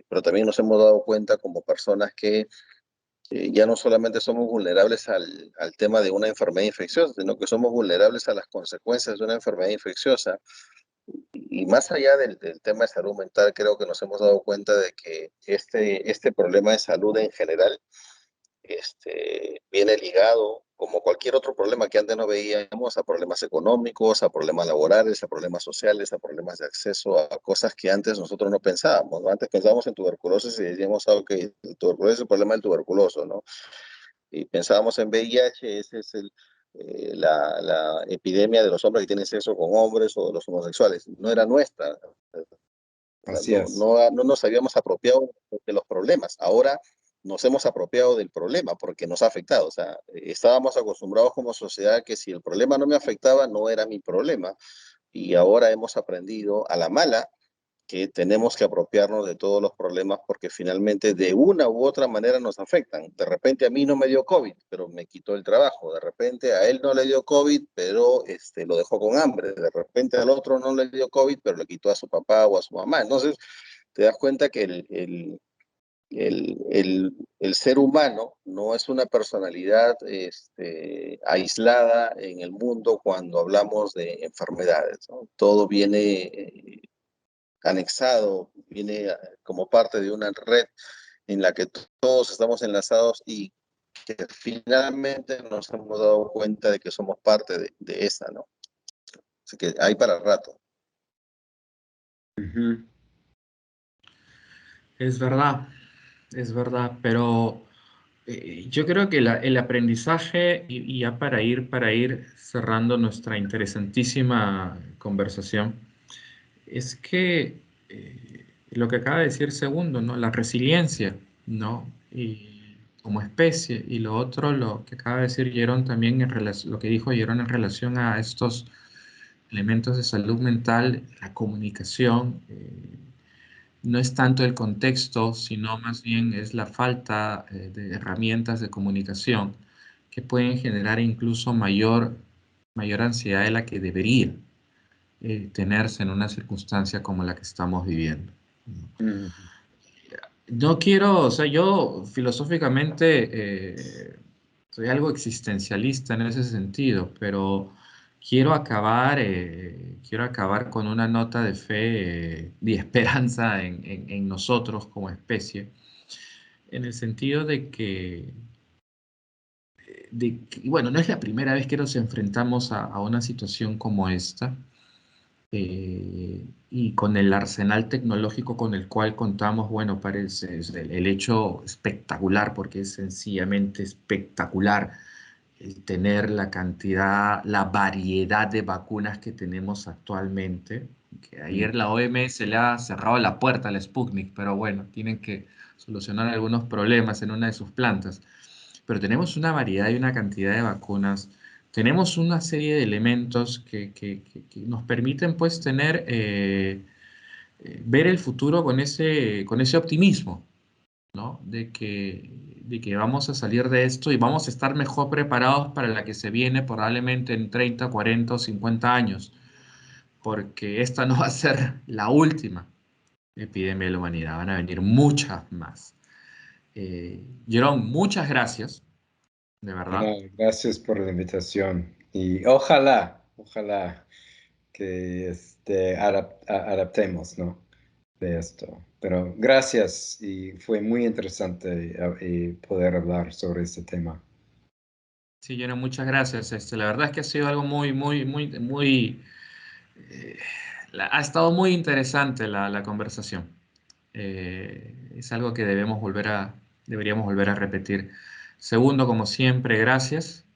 Pero también nos hemos dado cuenta como personas que ya no solamente somos vulnerables al tema de una enfermedad infecciosa, sino que somos vulnerables a las consecuencias de una enfermedad infecciosa. Y más allá del tema de salud mental, creo que nos hemos dado cuenta de que este problema de salud en general viene ligado, como cualquier otro problema que antes no veíamos, a problemas económicos, a problemas laborales, a problemas sociales, a problemas de acceso a cosas que antes nosotros no pensábamos, ¿no? Antes pensábamos en tuberculosis y decíamos, ah, ok, el tuberculosis es el problema del tuberculoso, ¿no? Y pensábamos en VIH, ese es la epidemia de los hombres que tienen sexo con hombres o de los homosexuales. No era nuestra. Así No, es. no nos habíamos apropiado de los problemas. Ahora nos hemos apropiado del problema porque nos ha afectado. O sea, estábamos acostumbrados como sociedad que si el problema no me afectaba, no era mi problema. Y ahora hemos aprendido a la mala que tenemos que apropiarnos de todos los problemas porque finalmente de una u otra manera nos afectan. De repente a mí no me dio COVID, pero me quitó el trabajo. De repente a él no le dio COVID, pero lo dejó con hambre. De repente al otro no le dio COVID, pero le quitó a su papá o a su mamá. Entonces te das cuenta que el ser humano no es una personalidad aislada en el mundo cuando hablamos de enfermedades, ¿no? Todo viene anexado, viene como parte de una red en la que todos estamos enlazados y que finalmente nos hemos dado cuenta de que somos parte de esa, ¿no? Así que hay para rato. Es verdad, pero yo creo que el aprendizaje, y ya para ir cerrando nuestra interesantísima conversación, es que lo que acaba de decir Segundo, ¿no? La resiliencia, ¿no? Y como especie, y lo otro, lo que acaba de decir Jerón también, lo que dijo Jerón en relación a estos elementos de salud mental, la comunicación, no es tanto el contexto, sino más bien es la falta de herramientas de comunicación que pueden generar incluso mayor ansiedad de la que debería tenerse en una circunstancia como la que estamos viviendo. No quiero, o sea, yo filosóficamente soy algo existencialista en ese sentido, pero quiero acabar con una nota de fe y esperanza en nosotros como especie, en el sentido bueno, no es la primera vez que nos enfrentamos a una situación como esta y con el arsenal tecnológico con el cual contamos, bueno, parece es el hecho espectacular, porque es sencillamente espectacular el tener la cantidad, la variedad de vacunas que tenemos actualmente. Que ayer la OMS le ha cerrado la puerta al Sputnik, pero bueno, tienen que solucionar algunos problemas en una de sus plantas. Pero tenemos una variedad y una cantidad de vacunas, tenemos una serie de elementos que nos permiten pues tener, ver el futuro con ese optimismo, ¿no? De que vamos a salir de esto y vamos a estar mejor preparados para la que se viene probablemente en 30, 40 o 50 años, porque esta no va a ser la última. epidemia de la humanidad. Van a venir muchas más. Jerón, muchas gracias, de verdad. Gracias por la invitación. Y ojalá que adaptemos, ¿no? De esto. Pero gracias y fue muy interesante poder hablar sobre este tema. Sí, Jerón, muchas gracias. La verdad es que ha sido algo muy, ha estado muy interesante la conversación. Es algo que deberíamos volver a repetir. Segundo, como siempre, gracias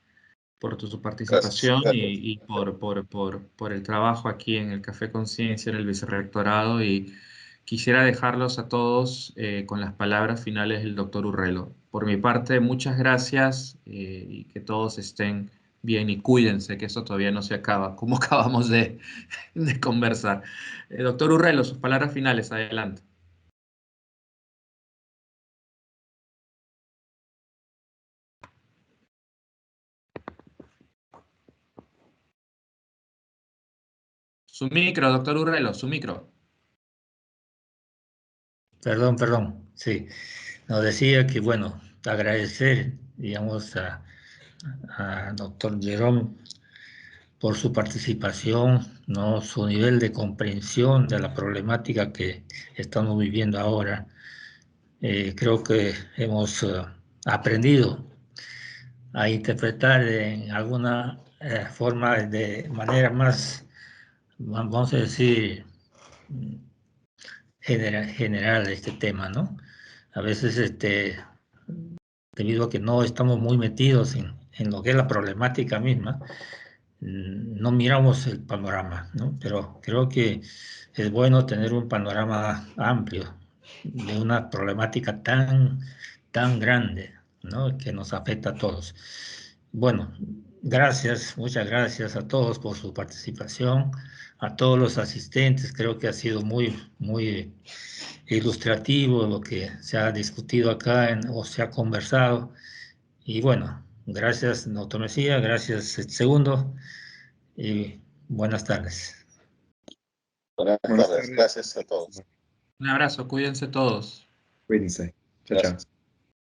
por tu Gracias. participación Gracias. y por el trabajo aquí en el Café Conciencia, en el Vicerrectorado. Y quisiera dejarlos a todos con las palabras finales del doctor Urrelo. Por mi parte, muchas gracias y que todos estén bien y cuídense, que eso todavía no se acaba, como acabamos de conversar. Doctor Urrelo, sus palabras finales, adelante. Su micro, doctor Urrelo, su micro. Perdón, sí. Nos decía que, bueno, agradecer, digamos, a doctor Jerón por su participación, ¿no? Su nivel de comprensión de la problemática que estamos viviendo ahora. Creo que hemos aprendido a interpretar en alguna forma de manera más, vamos a decir, general este tema, ¿no? A veces, debido a que no estamos muy metidos en lo que es la problemática misma, no miramos el panorama, ¿no? Pero creo que es bueno tener un panorama amplio de una problemática tan grande, ¿no? Que nos afecta a todos. Bueno, muchas gracias a todos por su participación, a todos los asistentes. Creo que ha sido muy ilustrativo lo que se ha discutido acá o se ha conversado. Y bueno, gracias, doctor Mesía, gracias, segundo, y buenas tardes. Buenas Buenas tardes. tardes. Gracias a todos. Un abrazo, cuídense todos. Cuídense. Chao, chao. Gracias.